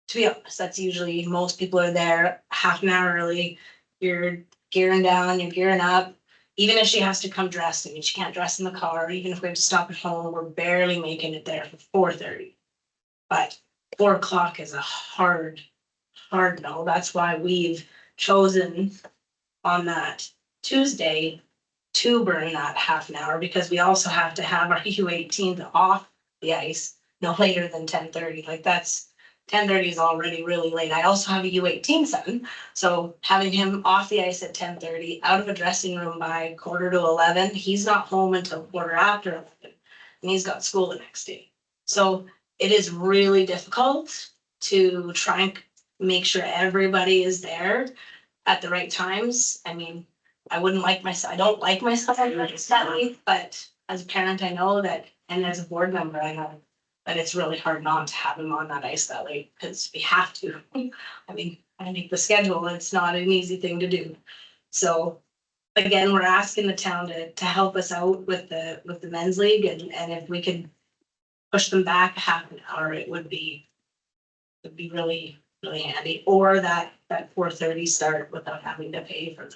To be honest, that's usually, most people are there half an hour early. You're gearing down, you're gearing up. Even if she has to come dressed, I mean, she can't dress in the car, even if we have to stop at home, we're barely making it there for 4:30. But 4 o'clock is a hard no. That's why we've chosen on that Tuesday to burn that half an hour, because we also have to have our U18 off the ice no later than 10:30. Like, that's 10:30 is already really late. I also have a U18 son, so having him off the ice at 10:30, out of a dressing room by 10:45, he's not home until 11:15, and he's got school the next day. So it is really difficult to try and make sure everybody is there at the right times. I mean, I don't like myself that late, but as a parent, I know that, and as a board member, I know that it's really hard not to have him on that ice that late, because we have to. I mean, I make the schedule, it's not an easy thing to do. So again, we're asking the town to help us out with the men's league and if we could push them back half an hour, it would be really, really handy. Or that 4:30 start without having to pay for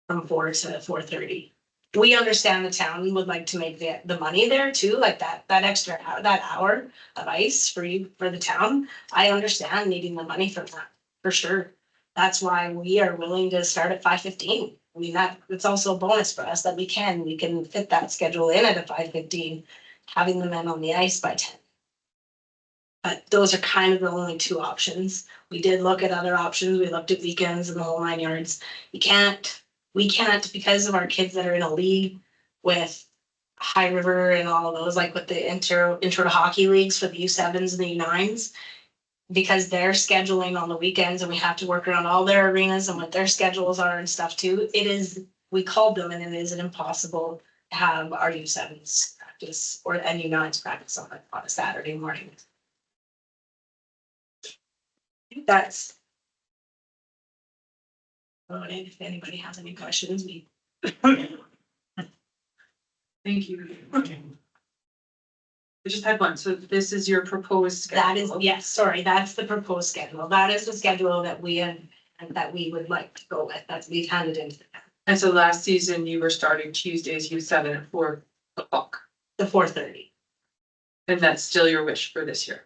from 4 to 4:30. We understand the town would like to make the money there too, like that extra hour, that hour of ice for the town. I understand needing the money from that, for sure. That's why we are willing to start at 5:15. I mean, it's also a bonus for us that we can fit that schedule in at a 5:15, having the men on the ice by 10. But those are kind of the only two options. We did look at other options. We looked at weekends and the whole 9 yards. We can't, because of our kids that are in a league with High River and all of those, like with the intro to hockey leagues for the U7s and the U9s, because they're scheduling on the weekends and we have to work around all their arenas and what their schedules are and stuff too. We called them and it is impossible to have our U7s practice and U9s practice on a Saturday morning. That's. If anybody has any questions, Thank you. I just had one. So this is your proposed schedule? that is, yes, sorry, that's the proposed schedule. That is the schedule that we have and that we would like to go with, that we've handed into And so last season you were starting Tuesdays, U7 at 4 o'clock. the 4:30. And that's still your wish for this year?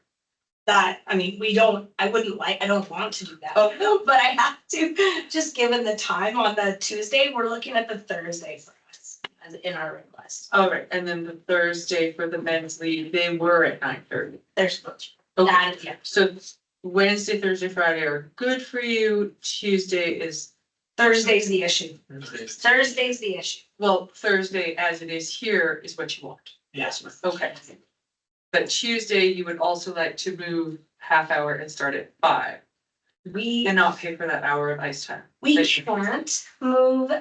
That, I mean, I don't want to do that. Oh. But I have to, just given the time on the Tuesday, we're looking at the Thursday for us as in our request. All right, and then the Thursday for the men's league, they were at 9:30. They're supposed Okay, that is, yeah. so Wednesday, Thursday, Friday are good for you. Tuesday is, Thursday's the issue. Thursday's the issue. well, Thursday as it is here is what you want. Yes, ma'am. Okay. But Tuesday, you would also like to move half hour and start at 5 We and not pay for that hour of ice time. can't move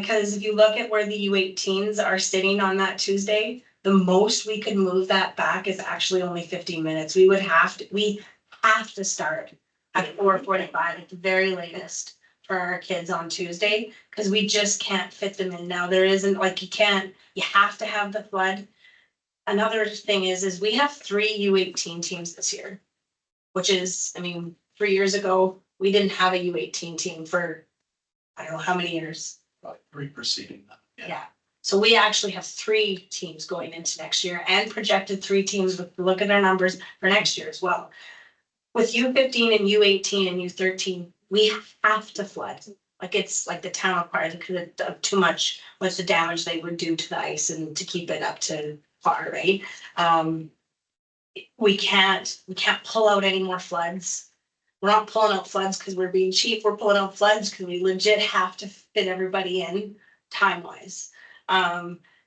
cause if you look at where the U18s are sitting on that Tuesday, the most we could move that back is actually only 15 minutes. We have to start at 4:45 at the very latest for our kids on Tuesday, cause we just can't fit them in now. There isn't, like, you have to have the flood. Another thing is we have 3 U18 teams this year, which is, I mean, 3 years ago, we didn't have a U18 team for, I don't know how many years. About 3 preceding that. Yeah. So we actually have 3 teams going into next year and projected 3 teams with, look at our numbers for next year as well. With U15 and U18 and U13, we have to flood. Like, it's like the town requires it because of too much with the damage they would do to the ice and to keep it up to par, right? We can't pull out any more floods. We're not pulling out floods because we're being cheap. We're pulling out floods because we legit have to fit everybody in time wise.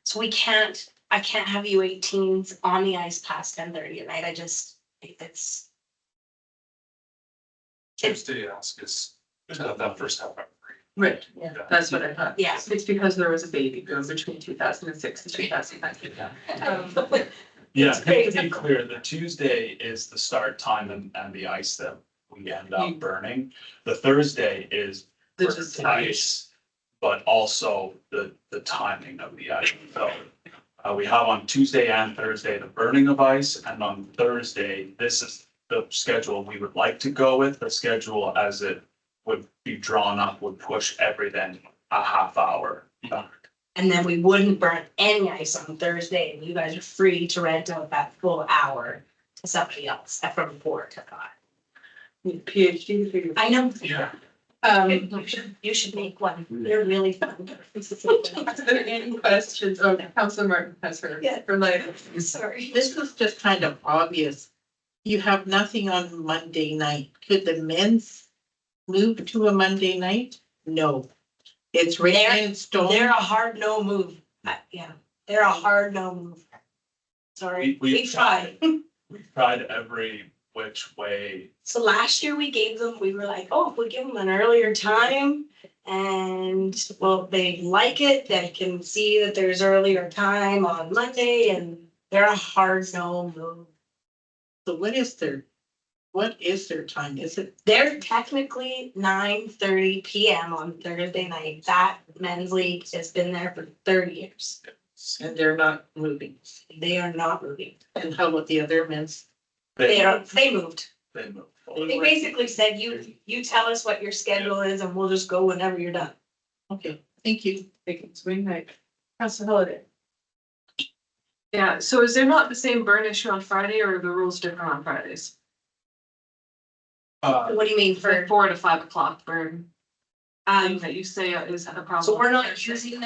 So I can't have U18s on the ice past 10:30 at night. It's Tuesday ask is to have that first half hour free. Right, Yeah. that's what I thought. Yeah. It's because there was a baby boom between 2006 and 2019. Yeah, It's to crazy. be clear, the Tuesday is the start time and the ice that we end up burning. The Thursday is The for just- ice, but also the timing of the ice. So we have on Tuesday and Thursday, the burning of ice, and on Thursday, this is the schedule we would like to go with. The schedule as it would be drawn up would push everything a half hour back. And then we wouldn't burn any ice on Thursday, and you guys are free to rent out that full hour to somebody else from 4 to 5. PhD figure. I know. Yeah. You should make one. They're really fun. Are there any questions? Oh, Councilor Martin has her. Yeah. For later. Sorry. This was just kind of obvious. You have nothing on Monday night. Could the men's move to a Monday night? No. It's written in stone. They're a hard no move. Yeah, they're a hard no move. Sorry, we tried. We've tried every which way. So last year we were like, oh, if we give them an earlier time and, well, they like it, they can see that there's earlier time on Monday and they're a hard no move. So what is their What is their time? Is it, They're technically 9:30 PM on Thursday night. That men's league has been there for 30 years. and they're not moving? They are not moving. And how about the other men's? They moved. They move. They basically said, you tell us what your schedule is and we'll just go whenever you're done. Okay, thank you. They can swing night. Council Holiday. Yeah, so is there not the same burn issue on Friday or are the rules different on Fridays? What do you mean For for, 4 to 5 o'clock burn, thing um, that you say is a problem. so we're not using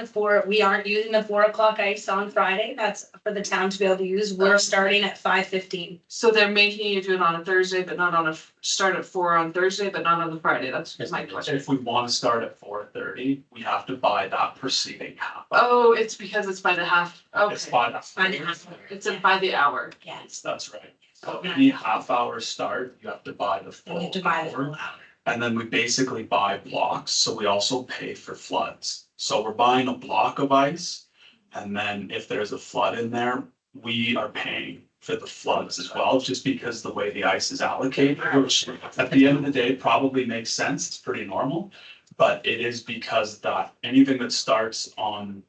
we aren't using the 4 o'clock ice on Friday. That's for the town to be able to use. We're starting at 5:15. So they're making you do it on a Thursday, but not on start at 4 on Thursday, but not on the Friday. That's my question. If we want to start at 4:30, we have to buy that preceding half. Oh, it's because it's by the half. It's Okay, by the. By the half. it's by the hour. Yes. That's right. So any half hour start, you have to buy the We full have to buy the hour. full hour. And then we basically buy blocks, so we also pay for floods. So we're buying a block of ice. And then if there's a flood in there, we are paying for the floods as well, just because the way the ice is allocated, which at the end of the day, probably makes sense, it's pretty normal. But it is because that anything that starts on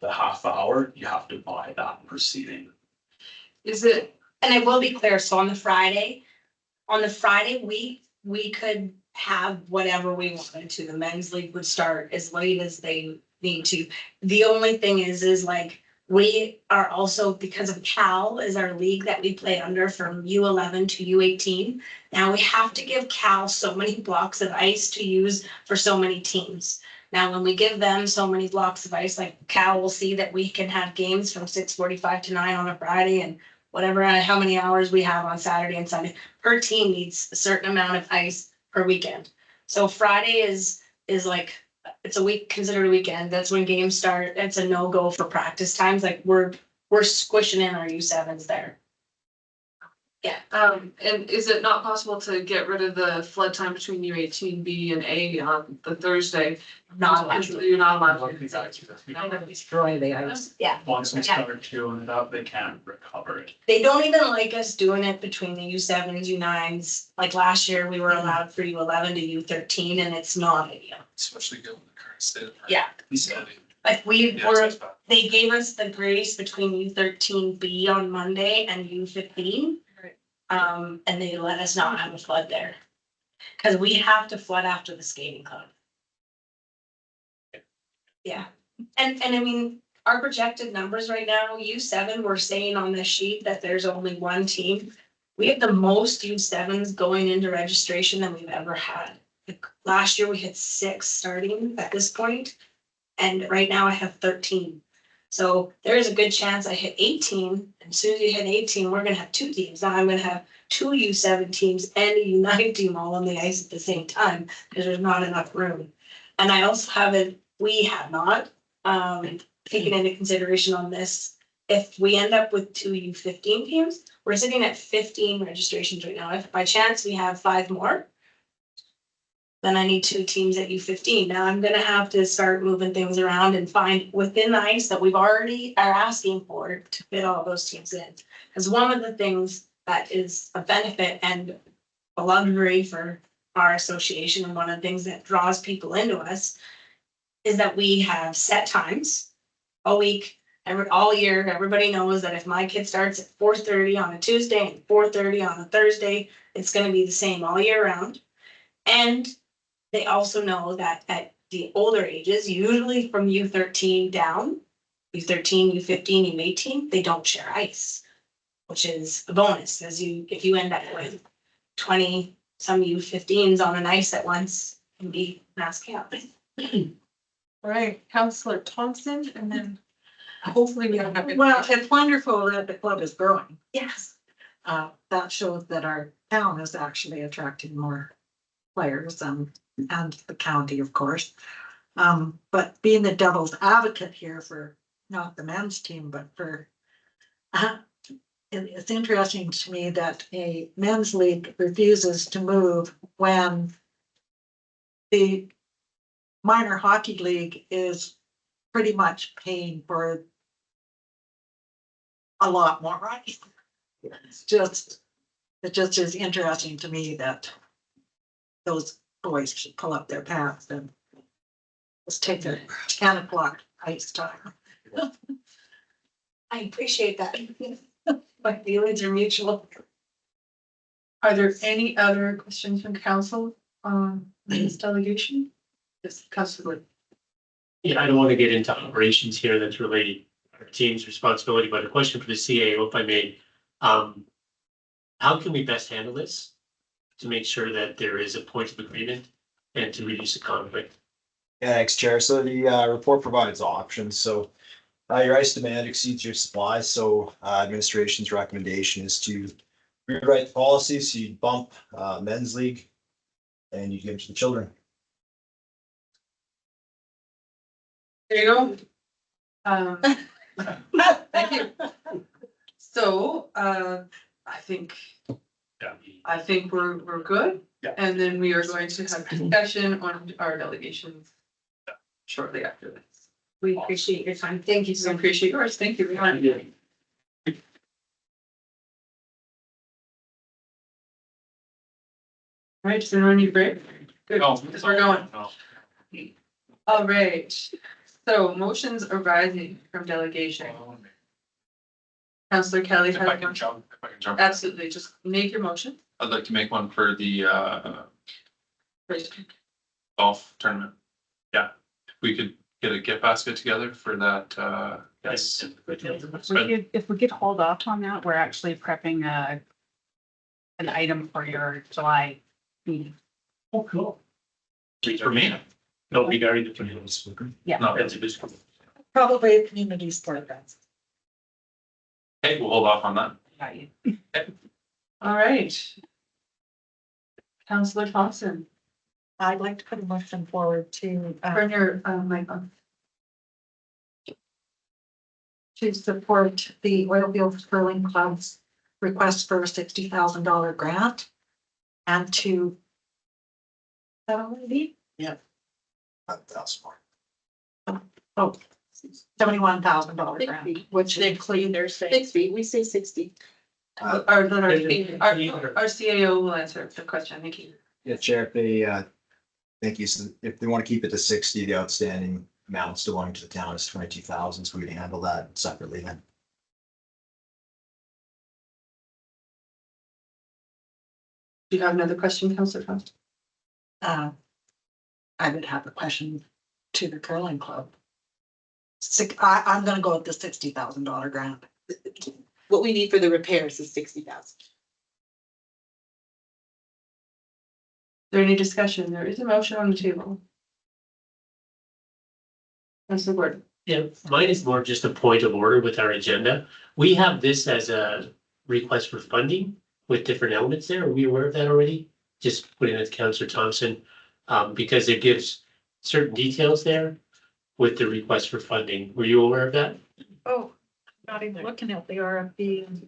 the half hour, you have to buy that preceding. Is it, And I will be clear, so on the Friday, we could have whatever we wanted to. The men's league would start as late as they need to. The only thing is like, we are also, because of Cal is our league that we play under from U11 to U18. Now we have to give Cal so many blocks of ice to use for so many teams. Now, when we give them so many blocks of ice, like Cal will see that we can have games from 6:45 to 9 on a Friday and whatever, how many hours we have on Saturday and Sunday. Per team needs a certain amount of ice per weekend. So Friday is like, it's a week, considered a weekend. That's when games start. It's a no-go for practice times. Like we're squishing in our U7s there. and is it not possible to get rid of the flood time between U18B and A on the Thursday? Not allowed to. You're not allowed to. Destroy the ice. Yeah, Once we Yeah. start chewing it up, they can't recover it. they don't even like us doing it between the U7s, U9s. Like last year, we were allowed for U11 to U13 and it's not ideal. Especially given the current state of. Yeah. Facility. Like we Yeah, were, it's bad. they gave us the grace between U13B on Monday and U15. Right. And they let us not have a flood there. Cause we have to flood after the skating club. Yeah, and I mean, our projected numbers right now, U7, we're saying on this sheet that there's only one team. We have the most U7s going into registration than we've ever had. Like, last year we had 6 starting at this point, and right now I have 13. So there is a good chance I hit 18, and as soon as you hit 18, we're gonna have 2 teams. Now I'm gonna have 2 U7 teams and a U9 team all on the ice at the same time, because there's not enough room. And I also we have not taken into consideration on this. If we end up with 2 U15 teams, we're sitting at 15 registrations right now. If by chance we have 5 more, then I need 2 teams at U15. Now I'm gonna have to start moving things around and find within the ice that we've already are asking for to fit all those teams in. Because one of the things that is a benefit and a luxury for our association, and one of the things that draws people into us, is that we have set times all week, all year. Everybody knows that if my kid starts at 4:30 on a Tuesday and 4:30 on a Thursday, it's gonna be the same all year round. And they also know that at the older ages, usually from U13 down, U13, U15, U18, they don't share ice, which is a bonus, as if you end up with 20 some U15s on an ice at once, can be mass chaos. All right, Councillor Thompson, and then hopefully we don't have. to- Well, it's wonderful that the club is growing. Yes. That shows that our town is actually attracting more players and the county, of course. But being the devil's advocate here for not the men's team, but for it's interesting to me that a men's league refuses to move when the minor hockey league is pretty much paying for a lot more, right? It's just it just is interesting to me that those boys should pull up their pants and let's take their 10 o'clock ice time. I appreciate that. My feelings are mutual. Are there any other questions from council on this delegation? Yes, Councilor. Yeah, I don't want to get into operations here that's really our team's responsibility, but a question for the CAO, if I may. How can we best handle this to make sure that there is a point of agreement and to reduce the conflict? Yeah, thanks, Chair. So the report provides options. So your ice demand exceeds your supply. So administration's recommendation is to rewrite the policy. So you bump men's league and you give it to the children. There you go. Thank you. So, I think we're good. Yeah. And then we are going to have discussion on our delegations shortly after this. We appreciate your time. Thank you We so much. appreciate yours. Thank you. All right, does anyone need a break? Good, No. because we're going. No. All right, so motions arising from delegation. Councillor Kelly If has I can one. jump. Absolutely, just make your motion. I'd like to make one for the golf tournament. Yeah, if we could get a gift basket together for that, yes. If we could hold off on that, we're actually prepping an item for your July meeting. Oh, cool. For me? No, regarding the tornadoes. Yeah. No, that's a good. Probably a community sport event. Okay, we'll hold off on that. Got you. All right. Councillor Thompson, I'd like to put a motion forward to, turn your mic on. to support the Oilfield Curling Club's request for a $60,000 grant and to. Is that already? That's more. Oh, $71,000 grant, which They include They're 60, we say 60. Or then our CAO will answer the question. Thank you. Yeah, Chair, if they thank you. So if they want to keep it to 60, the outstanding amount still belonging to the town is 22,000. So we can handle that separately then. Do you have another question, Councillor Thompson? I would have a question to the curling club. I'm gonna go with the $60,000 grant. What we need for the repairs is 60,000. Is there any discussion? There is a motion on the table. Councillor Gordon. Yeah, mine is more just a point of order with our agenda. We have this as a request for funding with different elements there. Are we aware of that already? Just putting it to Councillor Thompson, because it gives certain details there with the request for funding. Were you aware of that? Oh, not even looking at the RFP and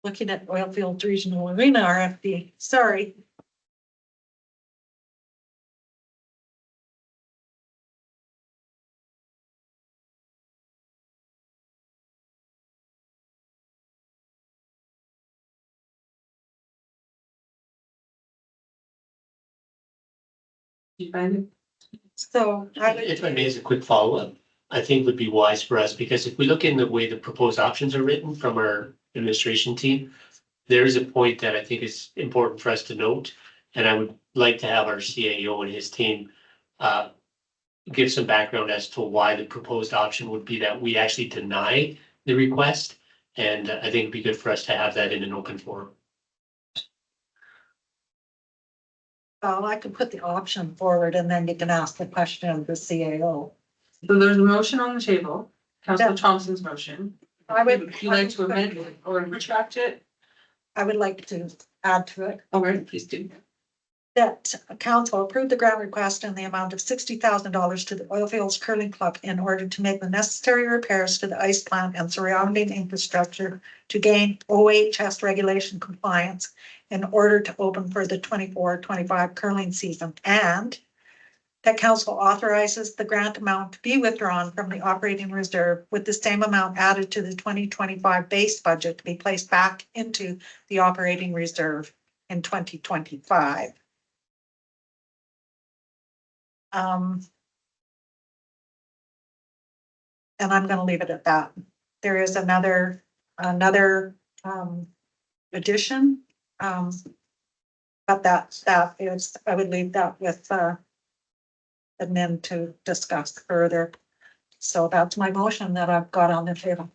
looking at Oilfield Regional Arena RFP, sorry. Do you find it? So If I may, as a quick follow-up, I think would be wise for us, because if we look in the way the proposed options are written from our administration team, there is a point that I think is important for us to note, and I would like to have our CAO and his team give some background as to why the proposed option would be that we actually deny the request. And I think it'd be good for us to have that in an open forum. Well, I could put the option forward and then you can ask the question of the CAO. So there's a motion on the table, Councillor Thompson's motion. I would. Would you like to amend it or retract it? I would like to add to it All right, please do. that council approved the grant request in the amount of $60,000 to the Oilfields Curling Club in order to make the necessary repairs to the ice plant and surrounding infrastructure to gain OHS regulation compliance in order to open for the 24-25 curling season, and that council authorizes the grant amount to be withdrawn from the operating reserve with the same amount added to the 2025 base budget to be placed back into the operating reserve in 2025. And I'm gonna leave it at that. There is another addition. But that is, I would leave that with admin to discuss further. So that's my motion that I've got on the table.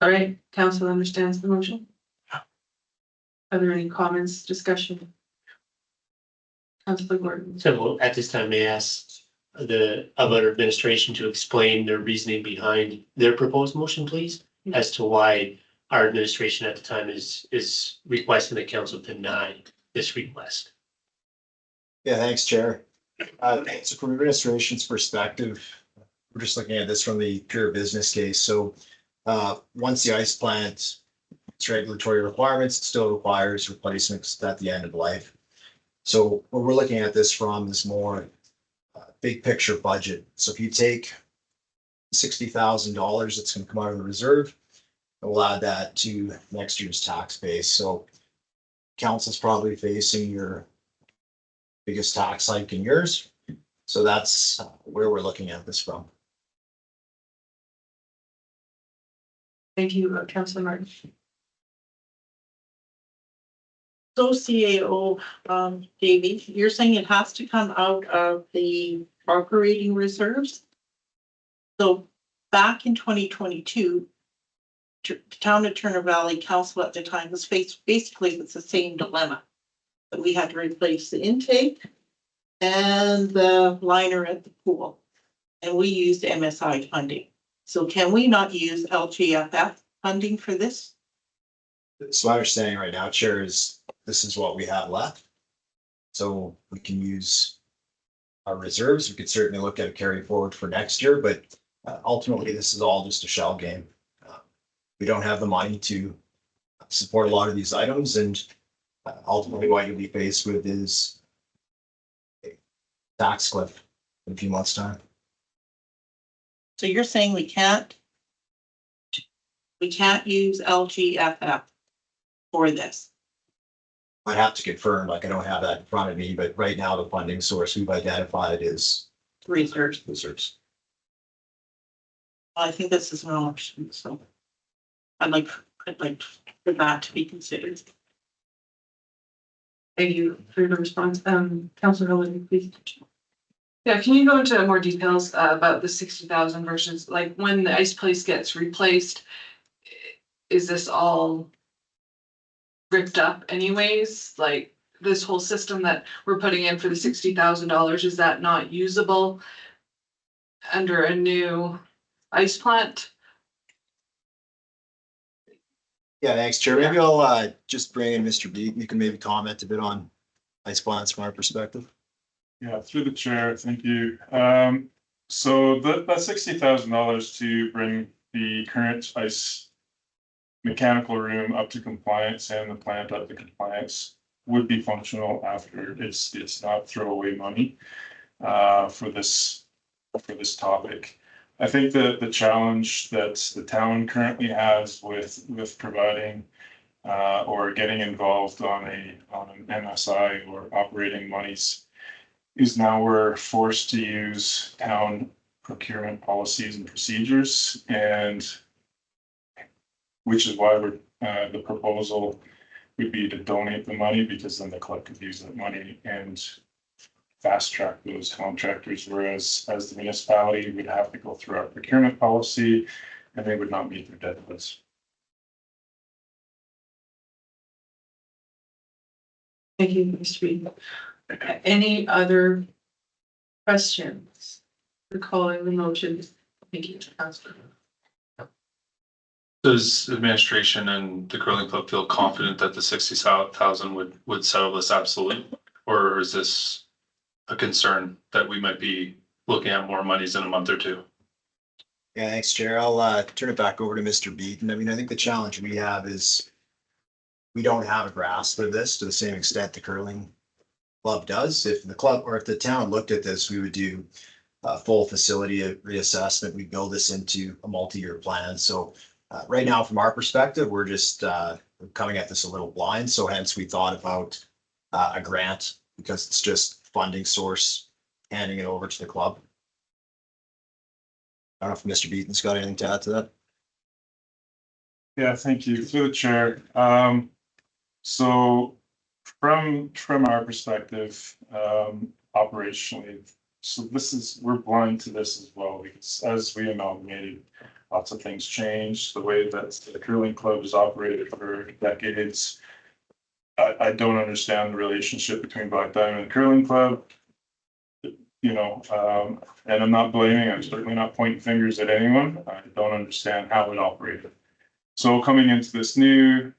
All right, council understands the motion? Are there any comments, discussion? Councilor Gordon. So at this time, may I ask the Alberta administration to explain their reasoning behind their proposed motion, please? As to why our administration at the time is requesting the council deny this request. Yeah, thanks, Chair. So from administration's perspective, we're just looking at this from the pure business case. So once the ice plant, its regulatory requirements, it still requires replacements at the end of life. So what we're looking at this from is more big picture budget. So if you take $60,000 that's going to come out of the reserve, we'll add that to next year's tax base. So council's probably facing your biggest tax hike in years. So that's where we're looking at this from. Thank you, Councilor Martin. So CAO, Davey, you're saying it has to come out of the operating reserves? So back in 2022, the town of Turner Valley Council at the time was faced basically with the same dilemma. That we had to replace the intake and the liner at the pool. And we used MSI funding. So can we not use LGFF funding for this? So my understanding right now, Chair, is this is what we have left. So we can use our reserves. We could certainly look at a carry forward for next year, but ultimately this is all just a shell game. We don't have the money to support a lot of these items, and ultimately what you'll be faced with is a tax cliff in a few months' time. So you're saying we can't use LGFF for this? I'd have to confirm, like I don't have that in front of me, but right now the funding source we've identified is Research. reserves. I think this is an option, so I'd like for that to be considered. Thank you for your response. Councilor Howland, please. Yeah, can you go into more details about the 60,000 versus like when the ice place gets replaced? Is this all ripped up anyways? Like this whole system that we're putting in for the $60,000, is that not usable under a new ice plant? Yeah, thanks, Chair. Maybe I'll just bring in Mr. Beaton. You can maybe comment a bit on ice plants from our perspective. Yeah, through the chair, thank you. So that $60,000 to bring the current ice mechanical room up to compliance and the plant up to compliance would be functional after. It's not throwaway money for this topic. I think that the challenge that the town currently has with providing or getting involved on an MSI or operating monies is now we're forced to use town procurement policies and procedures, and which is why the proposal would be to donate the money, because then the club could use that money and fast track those contractors, whereas as the municipality would have to go through our procurement policy and they would not meet their deadlines. Thank you, Mr. Beaton. Any other questions? Recalling the motion. Thank you, Councilor. Does administration and the curling club feel confident that the 60,000 would settle this absolutely? Or is this a concern that we might be looking at more monies in a month or two? Yeah, thanks, Chair. I'll turn it back over to Mr. Beaton. I mean, I think the challenge we have is we don't have a grasp of this to the same extent the curling club does. If the club or if the town looked at this, we would do a full facility reassessment. We build this into a multi-year plan. So right now, from our perspective, we're just coming at this a little blind. So hence we thought about a grant because it's just funding source, handing it over to the club. I don't know if Mr. Beaton's got anything to add to that. Yeah, thank you through the chair. So from our perspective, operationally, so we're blind to this as well, because as we amalgamated, lots of things changed. The way that the curling club has operated for decades. I don't understand the relationship between Black Diamond and Curling Club. You know, and I'm not blaming, I'm certainly not pointing fingers at anyone. I don't understand how it operated. So coming into this new,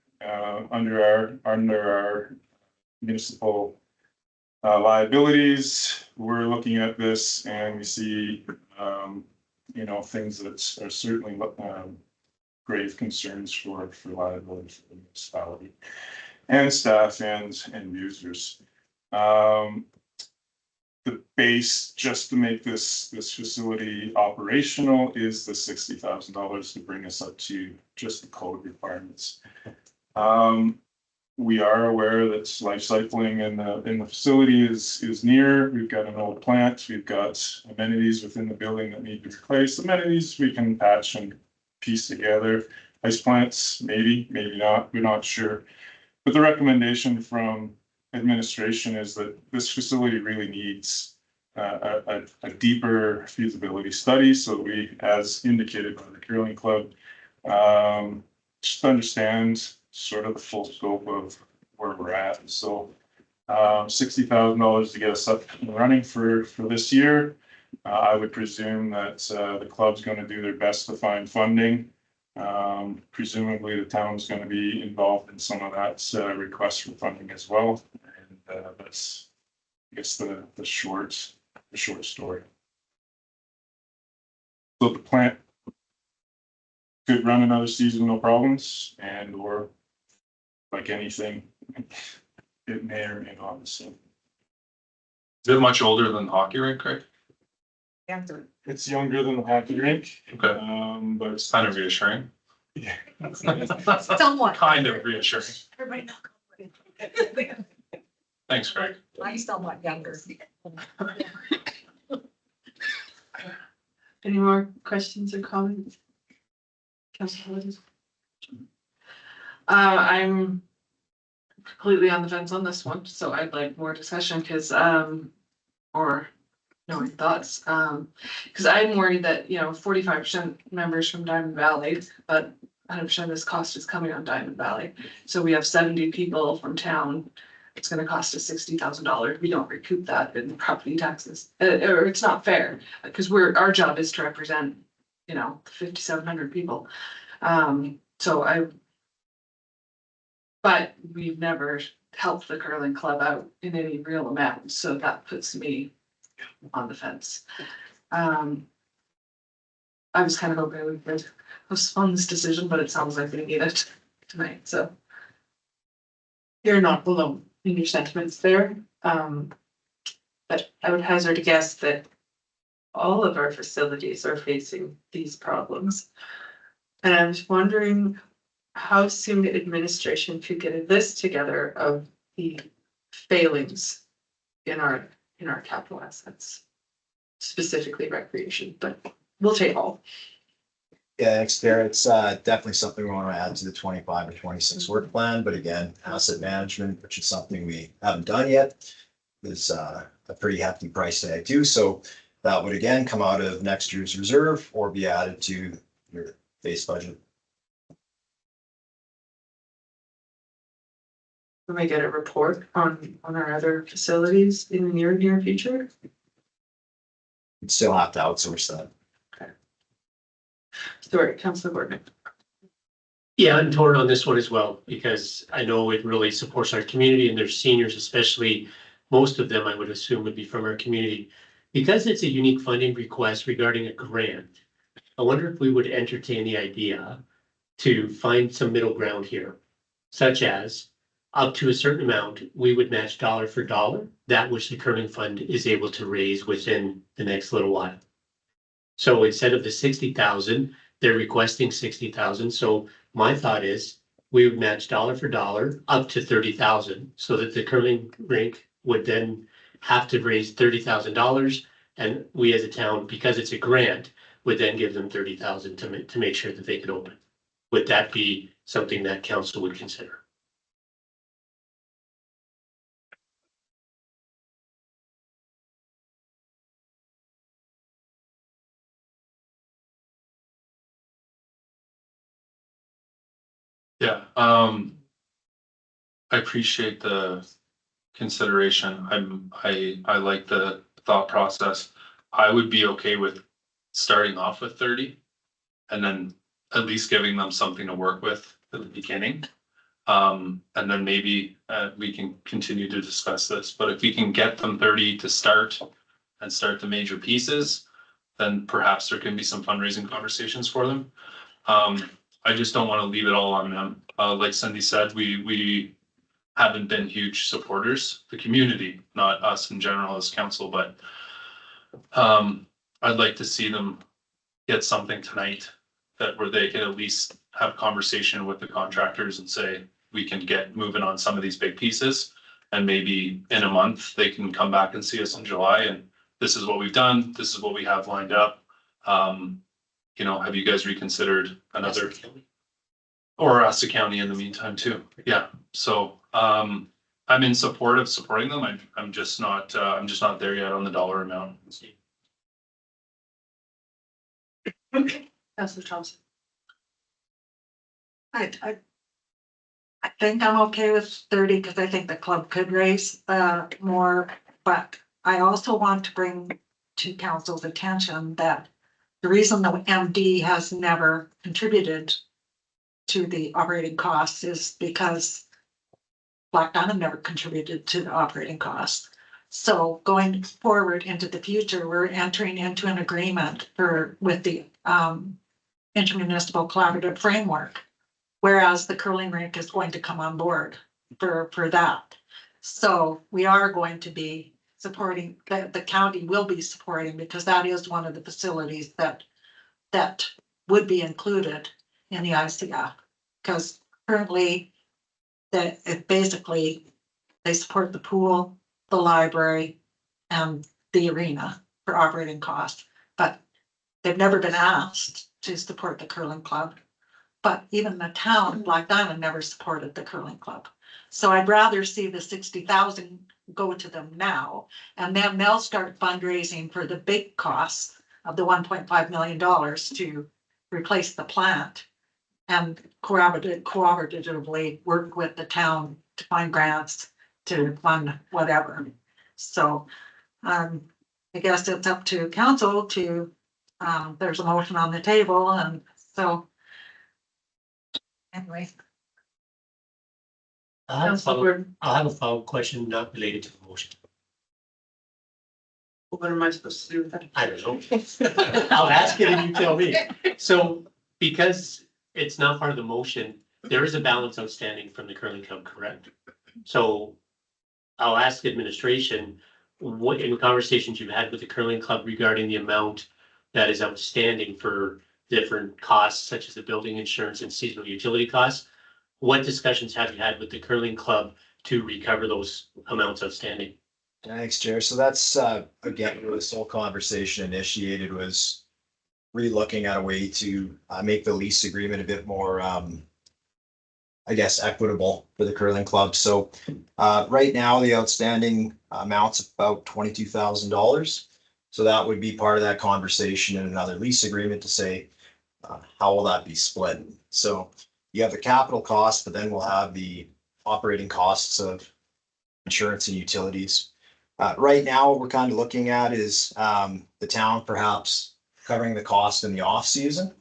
under our municipal liabilities, we're looking at this and we see, you know, things that are certainly grave concerns for liability for the municipality and staff and users. The base just to make this facility operational is the $60,000 to bring us up to just the code requirements. We are aware that life cycling in the facility is near. We've got an old plant. We've got amenities within the building that need to be replaced. Amenities we can patch and piece together. Ice plants, maybe not. We're not sure. But the recommendation from administration is that this facility really needs a deeper feasibility study. So we, as indicated by the Curling Club, just understand sort of the full scope of where we're at. So $60,000 to get us up and running for this year. I would presume that the club's going to do their best to find funding. Presumably the town's going to be involved in some of that request for funding as well. And that's, I guess, the short story. So the plant could run another season, no problems, and or like anything, it may or may not be same. Is it much older than the hockey rink, Craig? It's younger than the hockey rink, Okay, but it's kind of reassuring. yeah. Somewhat. Kind of reassuring. Everybody knows. Thanks, Craig. I'm somewhat younger. Any more questions or comments? Councilor Hodges? I'm completely on the fence on this one, so I'd like more discussion because, or knowing thoughts, because I'm worried that, you know, 45% members from Diamond Valley, but 100% of this cost is coming on Diamond Valley. So we have 70 people from town. It's gonna cost us $60,000. We don't recoup that in property taxes, or it's not fair, because our job is to represent, you know, 5,700 people. But we've never helped the curling club out in any real amount, so that puts me on the fence. I was kind of hoping we could postpone this decision, but it sounds like we need it tonight, so. You're not alone in your sentiments there, but I would hazard a guess that all of our facilities are facing these problems. And I was wondering how soon administration could get a list together of the failings in our capital assets, specifically recreation, but we'll take all. Yeah, thanks, Tara. It's definitely something we want to add to the 25 or 26 work plan, but again, asset management, which is something we haven't done yet, is a pretty hefty price tag too. So that would again come out of next year's reserve or be added to your base budget. When we get a report on our other facilities in the near future. You'd still have to outsource that. Sorry, Councilor Gordon. Yeah, I'm torn on this one as well, because I know it really supports our community and their seniors, especially most of them, I would assume, would be from our community. Because it's a unique funding request regarding a grant, I wonder if we would entertain the idea to find some middle ground here, such as up to a certain amount, we would match dollar for dollar, that which the curling fund is able to raise within the next little while. So instead of the 60,000, they're requesting 60,000. So my thought is we would match dollar for dollar up to 30,000 so that the curling rink would then have to raise $30,000. And we as a town, because it's a grant, would then give them 30,000 to make sure that they could open. Would that be something that council would consider? Yeah, I appreciate the consideration. I like the thought process. I would be okay with starting off with 30 and then at least giving them something to work with at the beginning. And then maybe we can continue to discuss this, but if we can get them 30 to start and start the major pieces, then perhaps there can be some fundraising conversations for them. I just don't want to leave it all on them. Like Cindy said, we haven't been huge supporters, the community, not us in general as council, but I'd like to see them get something tonight that where they can at least have a conversation with the contractors and say, we can get moving on some of these big pieces. And maybe in a month, they can come back and see us in July and this is what we've done. This is what we have lined up. You know, have you guys reconsidered another? Or Asa County in the meantime too. Yeah, so I'm in support of supporting them. I'm just not there yet on the dollar amount. Councilor Thompson. I think I'm okay with 30 because I think the club could raise more, but I also want to bring to council's attention that the reason the MD has never contributed to the operating costs is because Black Diamond never contributed to the operating costs. So going forward into the future, we're entering into an agreement with the intermunicipal collaborative framework. Whereas the curling rink is going to come on board for that. So we are going to be supporting, the county will be supporting because that is one of the facilities that would be included in the ICF. Because currently it basically, they support the pool, the library, and the arena for operating costs. But they've never been asked to support the curling club. But even the town, Black Diamond, never supported the curling club. So I'd rather see the 60,000 go to them now, and then they'll start fundraising for the big costs of the $1.5 million to replace the plant and cooperatively work with the town to find grants to fund whatever. So I guess it's up to council to, there's a motion on the table, and so anyway. I have a follow-up question not related to the motion. What am I supposed to do with that? I don't know. I'll ask it and you tell me. So because it's not part of the motion, there is a balance outstanding from the curling club, correct? So I'll ask administration, what in conversations you've had with the curling club regarding the amount that is outstanding for different costs such as the building insurance and seasonal utility costs, what discussions have you had with the curling club to recover those amounts outstanding? Thanks, Chair. So that's, again, where this whole conversation initiated was re-looking at a way to make the lease agreement a bit more, I guess, equitable for the curling club. So right now, the outstanding amount's about $22,000. So that would be part of that conversation in another lease agreement to say, how will that be split? So you have the capital costs, but then we'll have the operating costs of insurance and utilities. Right now, what we're kind of looking at is the town perhaps covering the cost in the off season.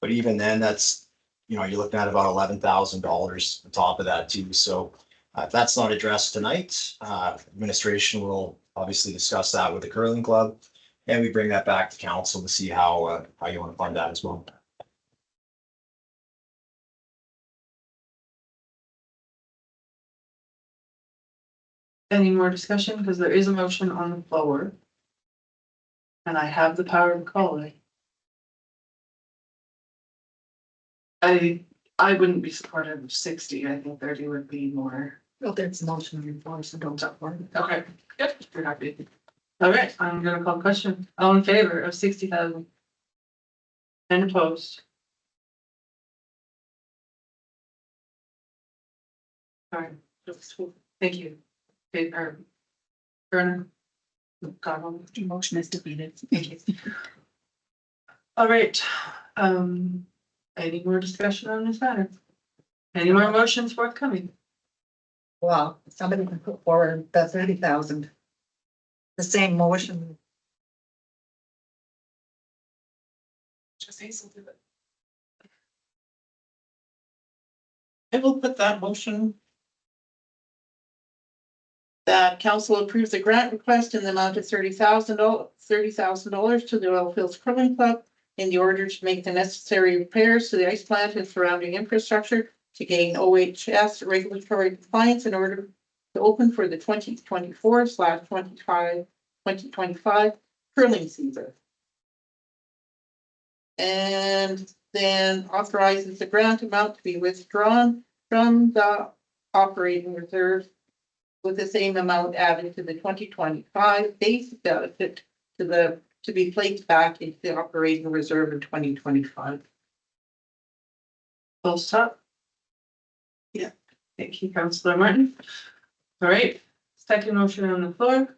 But even then, that's, you know, you're looking at about $11,000 on top of that too. So if that's not addressed tonight, administration will obviously discuss that with the curling club. And we bring that back to council to see how you want to fund that as well. Any more discussion? Because there is a motion on the floor. And I have the power to call it. I wouldn't be supportive of 60. I think 30 would be more. Well, there's a motion on the floor, so don't support it. Okay, good. You're happy. All right, I'm gonna call the question. All in favor of 60,000? And opposed? All right, thank you. Okay, Bernard. The motion is defeated. Thank you. All right, any more discussion on this matter? Any more motions forthcoming? Well, somebody can put forward the 30,000. The same motion. Just say something. I will put that motion. That council approves a grant request in the amount of $30,000 to the Oil Fields Curling Club in the order to make the necessary repairs to the ice plant and surrounding infrastructure to gain OHS regulatory compliance in order to open for the 2024/2025 curling season. And then authorizes the grant amount to be withdrawn from the operating reserve with the same amount added to the 2025 base benefit to be placed back into the operating reserve in 2025. Full stop. Yeah, thank you, Councillor Martin. All right, second motion on the floor.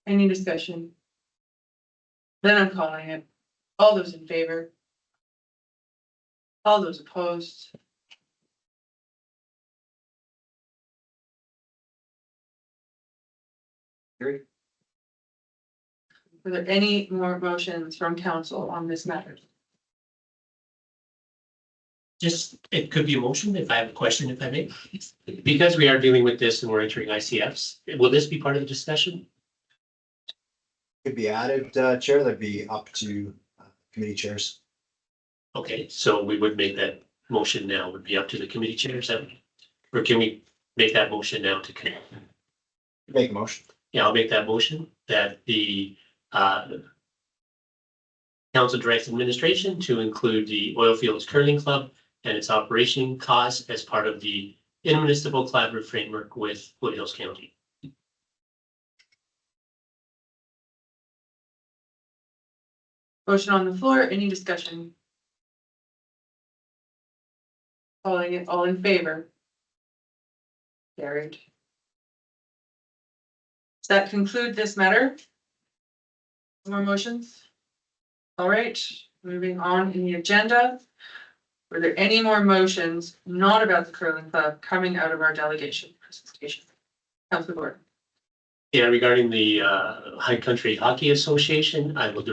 Any discussion? Then I'm calling it. All those in favor? All those opposed? Carried. Are there any more motions from council on this matter? Just, it could be a motion if I have a question, if I may. Because we are dealing with this and we're entering ICFs, will this be part of the discussion? Could be added, Chair, that'd be up to committee chairs. Okay, so we would make that motion now, would be up to the committee chairs, or can we make that motion now to connect? Make a motion. Yeah, I'll make that motion that the council directs administration to include the Oil Fields Curling Club and its operation costs as part of the intermunicipal collaborative framework with Foothills County. Motion on the floor, any discussion? Calling it all in favor? Carried. Does that conclude this matter? More motions? All right, moving on in the agenda. Were there any more motions not about the curling club coming out of our delegation presentation? Councilor Gordon. Yeah, regarding the High Country Hockey Association, I will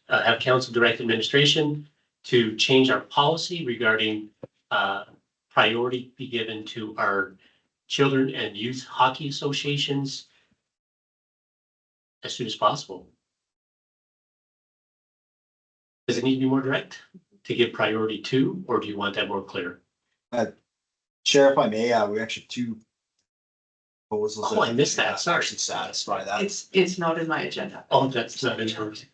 have council direct administration to change our policy regarding priority be given to our children and youth hockey associations as soon as possible. Does it need to be more direct to give priority to, or do you want that more clear? Chair, if I may, we actually have two proposals. Oh, I missed that. Sorry. Should satisfy that. It's not in my agenda. Oh, that's not in yours.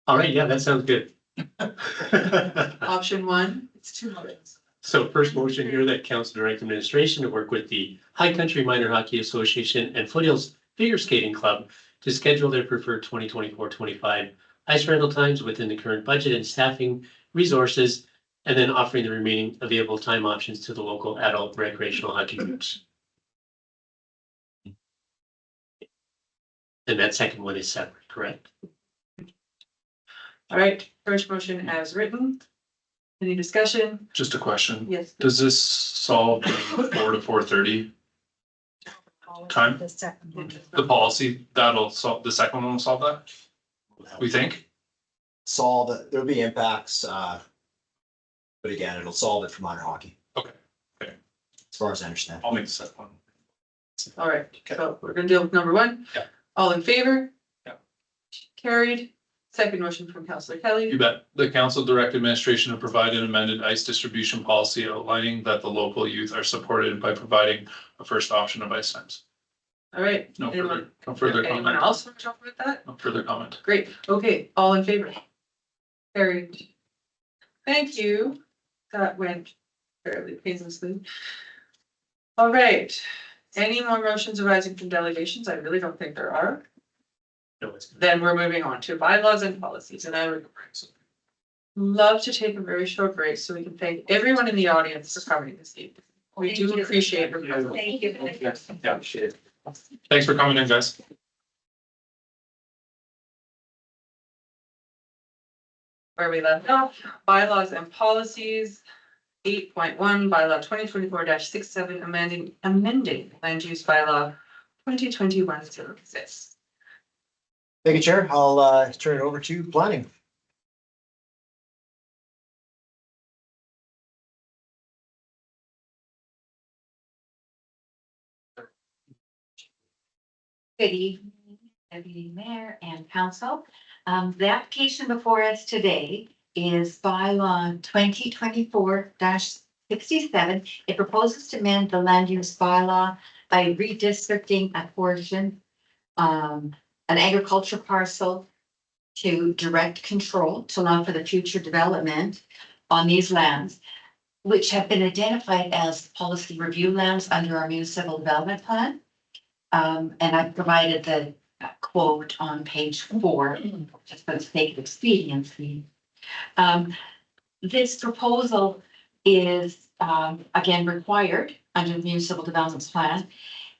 All right, yeah, that sounds good. Option one. It's 2 motions. So first motion here that council direct administration to work with the High Country Minor Hockey Association and Foothills Figure Skating Club to schedule their preferred 2024-25 ice rental times within the current budget and staffing resources, and then offering the remaining available time options to the local adult recreational hockey groups. And that second one is separate, correct? All right, first motion as written. Any discussion? Just a question. Yes. Does this solve the 4 to 4:30? Time? The second one. The policy, that'll solve, the second one will solve that? We think? Solve it, there'll be impacts, but again, it'll solve it for minor hockey. Okay. Okay. As far as I understand. I'll make the second one. All right, so we're gonna deal with number one. Yeah. All in favor? Yeah. Carried. Second motion from Councillor Kelly. You bet. The council direct administration to provide an amended ice distribution policy outlining that the local youth are supported by providing a first option of ice times. All right. No Anyone further anyone comment. else want to talk about that? No further comment. Great. Okay, all in favor? Carried. Thank you. That went fairly painlessly. All right. Any more motions arising from delegations? I really don't think there are. Then we're moving on to bylaws and policies, and I would love to take a very short break so we can thank everyone in the audience for coming this evening. We do appreciate your presence. Thank you. Yeah. Thanks for coming in, guys. Where we left off, bylaws and policies. 8.1 bylaw 2024-67 amending land use bylaw 2021-06. Thank you, Chair. I'll turn it over to planning. Good evening, Deputy Mayor and Council. The application before us today is bylaw 2024-67. It proposes to amend the land use bylaw by redistricting a portion, an agriculture parcel to direct control to allow for the future development on these lands, which have been identified as policy review lands under our municipal development plan. And I've provided the quote on page 4, just for the sake of expediency. This proposal is, again, required under the municipal development plan.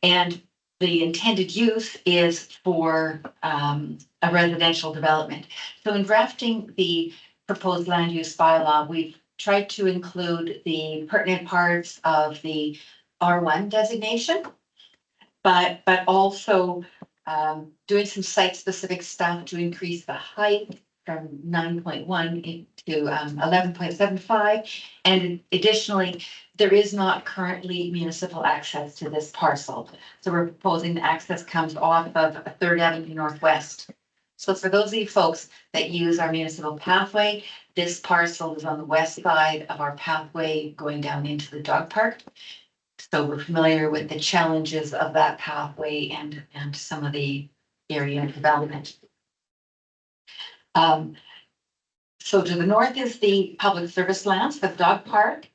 And the intended use is for a residential development. So in drafting the proposed land use bylaw, we've tried to include the pertinent parts of the R1 designation, but also doing some site-specific stuff to increase the height from 9.1 to 11.75. And additionally, there is not currently municipal access to this parcel. So we're proposing the access comes off of 3rd Avenue Northwest. So for those of you folks that use our municipal pathway, this parcel is on the west side of our pathway going down into the dog park. So we're familiar with the challenges of that pathway and some of the area development. So to the north is the public service lands for the dog park.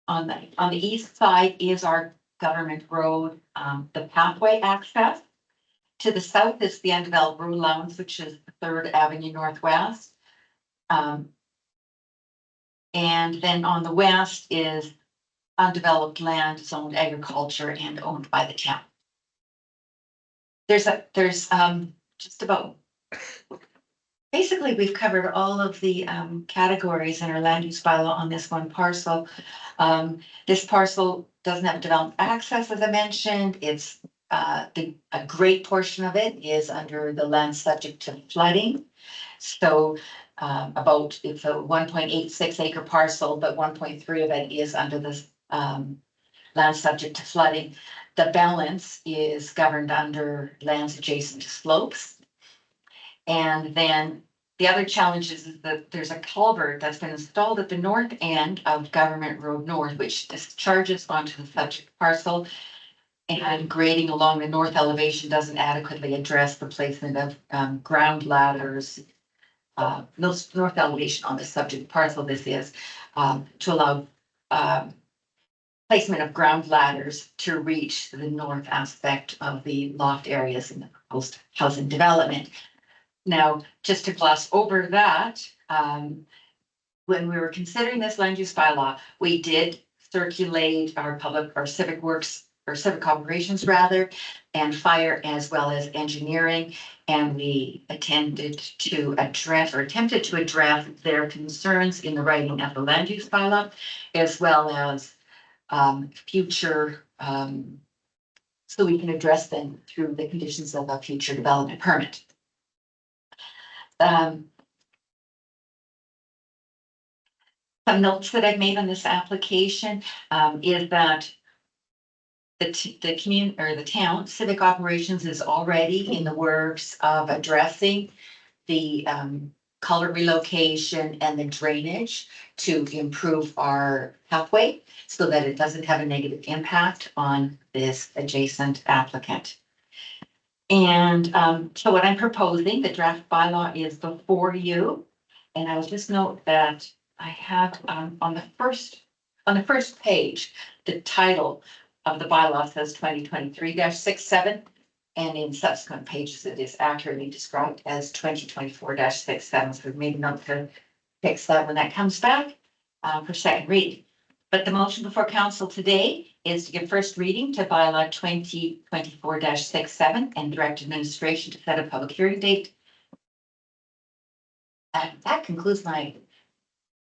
On the east side is our government road, the pathway access. To the south is the undeveloped road allowance, which is 3rd Avenue Northwest. And then on the west is undeveloped land zoned agriculture and owned by the town. There's just about, basically we've covered all of the categories in our land use bylaw on this one parcel. This parcel doesn't have developed access, as I mentioned. It's a great portion of it is under the land subject to flooding. So it's a 1.86 acre parcel, but 1.3 of it is under this land subject to flooding. The balance is governed under lands adjacent to slopes. And then the other challenge is that there's a culvert that's been installed at the north end of Government Road North, which discharges onto the subject parcel. And grading along the north elevation doesn't adequately address the placement of ground ladders. North elevation on the subject parcel this is to allow placement of ground ladders to reach the north aspect of the loft areas in the proposed housing development. Now, just to gloss over that, when we were considering this land use bylaw, we did circulate our civic works or civic operations rather, and fire as well as engineering. And we attempted to address their concerns in the writing of the land use bylaw, as well as future, so we can address them through the conditions of a future development permit. Some notes that I've made on this application is that the community or the town civic operations is already in the works of addressing the culvert relocation and the drainage to improve our pathway so that it doesn't have a negative impact on this adjacent applicant. And so what I'm proposing, the draft bylaw is before you. And I will just note that I have on the first page, the title of the bylaw says 2023-67. And in subsequent pages, it is accurately described as 2024-67. So maybe not to fix that when that comes back for second read. But the motion before council today is to give first reading to bylaw 2024-67 and direct administration to set a public hearing date. And that concludes my.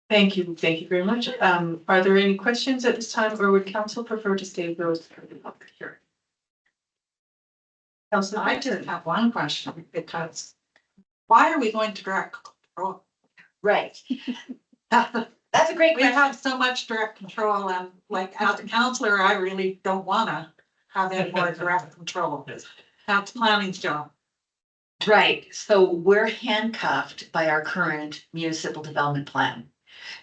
Thank you very much. Are there any questions at this time, or would council prefer to stay those for the public hearing? So I did have one question, because why are we going to direct control? Right. That's a great We question. have so much direct control, and like as a counselor, I really don't wanna have any more direct control. That's planning's job. Right, so we're handcuffed by our current municipal development plan.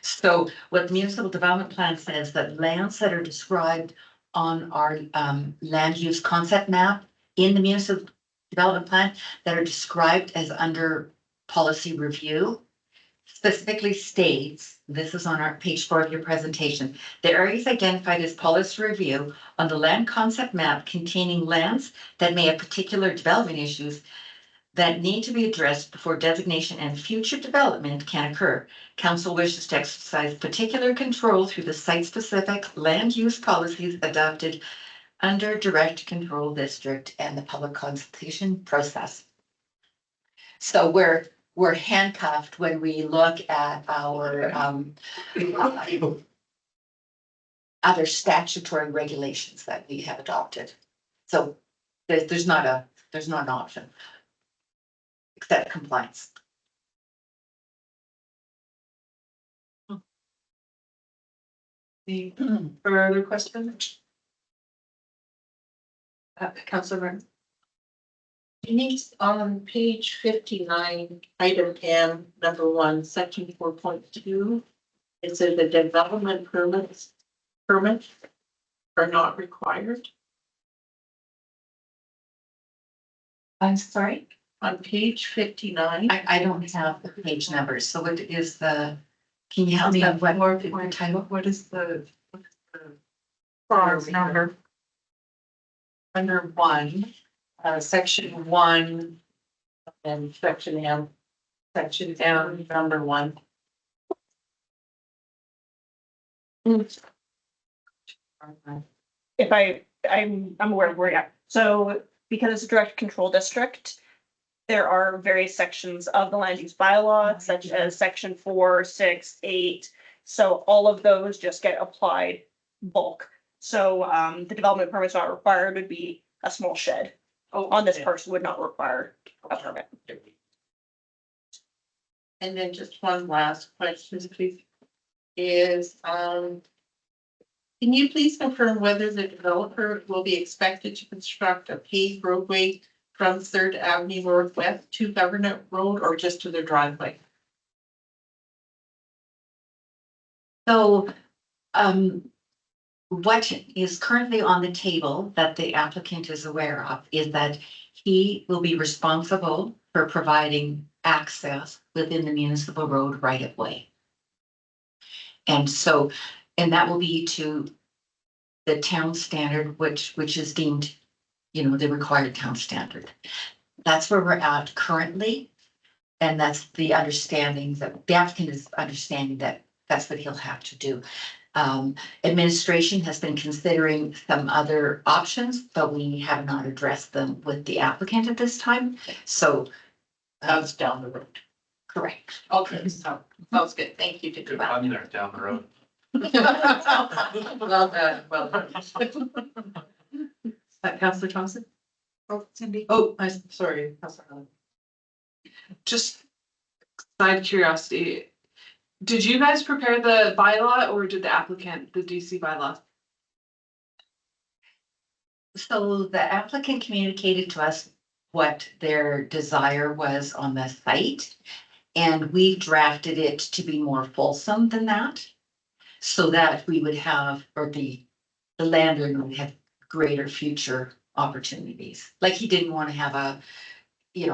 So what the municipal development plan says that lands that are described on our land use concept map in the municipal development plan that are described as under policy review specifically states, this is on our page 4 of your presentation, the areas identified as policy review on the land concept map containing lands that may have particular development issues that need to be addressed before designation and future development can occur. Council wishes to exercise particular control through the site-specific land use policies adopted under direct control district and the public consultation process. So we're handcuffed when we look at our other statutory regulations that we have adopted. So there's not an option except compliance. Any further questions? Councilor Martin. Denise, on page 59, item M, number 1, section 4.2, it says the development permits are not required. I'm sorry? On page 59. I don't have the page numbers, so what is the, can you help me on what title? What is the Clause number? Under 1, section 1, And section M, section M, number 1. If I'm aware of where we're at. So because it's a direct control district, there are various sections of the land use bylaw, such as section 4, 6, 8. So all of those just get applied bulk. So the development permits not required would be a small shed. On this parcel would not require a permit. And then just one last question, please, is, can you please confirm whether the developer will be expected to construct a paved roadway from 3rd Avenue Northwest to Government Road or just to their driveway? So, what is currently on the table that the applicant is aware of is that he will be responsible for providing access within the municipal road right of way. And so, and that will be to the town standard, which is deemed, the required town standard. That's where we're at currently. And that's the understanding that the applicant is understanding that that's what he'll have to do. Administration has been considering some other options, but we have not addressed them with the applicant at this time. So That's down the road. correct. Okay, so sounds good. Thank you. I'm there down the road. well done. Councilor Thompson? Oh, Cindy. Oh, I'm sorry, Councilor Allen. Just side curiosity, did you guys prepare the bylaw or did the applicant, the DC bylaw? So the applicant communicated to us what their desire was on the site. And we drafted it to be more fulsome than that. So that we would have, or the landowner would have greater future opportunities. Like he didn't want to have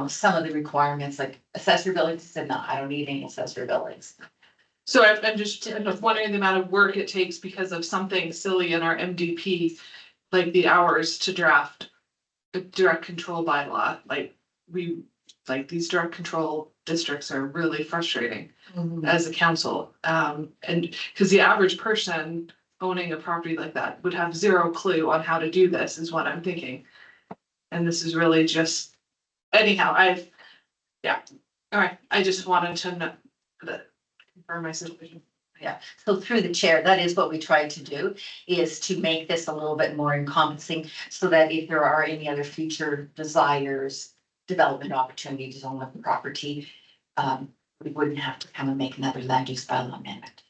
some of the requirements like accessory buildings. He said, no, I don't need any accessory buildings. So I'm just wondering the amount of work it takes because of something silly in our MDP, like the hours to draft a direct control bylaw, these direct control districts are really frustrating as a council. And because the average person owning a property like that would have zero clue on how to do this is what I'm thinking. And this is really just, anyhow, all right, I just wanted to know that, confirm my situation. Yeah, so through the chair, that is what we tried to do, is to make this a little bit more encompassing so that if there are any other future desires, development opportunities on the property, we wouldn't have to come and make another land use bylaw amendment.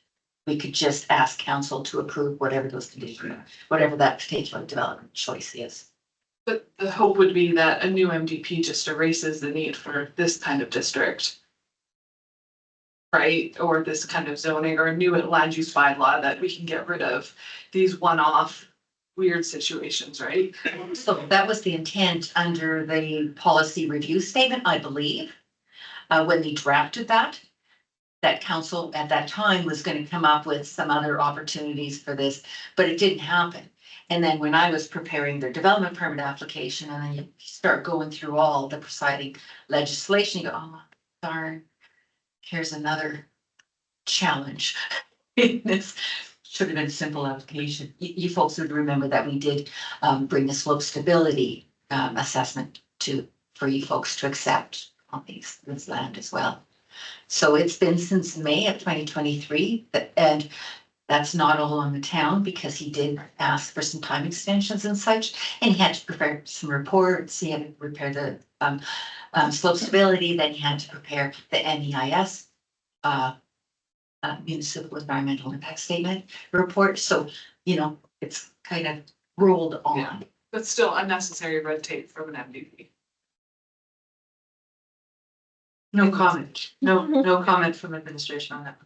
We could just ask council to approve whatever those conditions, whatever that particular development choice is. But the hope would be that a new MDP just erases the need for this kind of district. Right, or this kind of zoning or a new land use bylaw that we can get rid of these one-off weird situations, right? So that was the intent under the policy review statement, I believe. When they drafted that council at that time was going to come up with some other opportunities for this, but it didn't happen. And then when I was preparing their development permit application, and then you start going through all the presiding legislation, you go, oh, darn. Here's another challenge. This should have been a simple application. You folks would remember that we did bring the slope stability assessment for you folks to accept on this land as well. So it's been since May of 2023, and that's not all on the town because he did ask for some time extensions and such, and he had to prepare some reports. He had to prepare the slope stability, then you had to prepare the NEIS, municipal environmental impact statement report. So, it's kind of rolled on. Yeah. But still unnecessary red tape from an MDP. No comment. No comment from administration on that.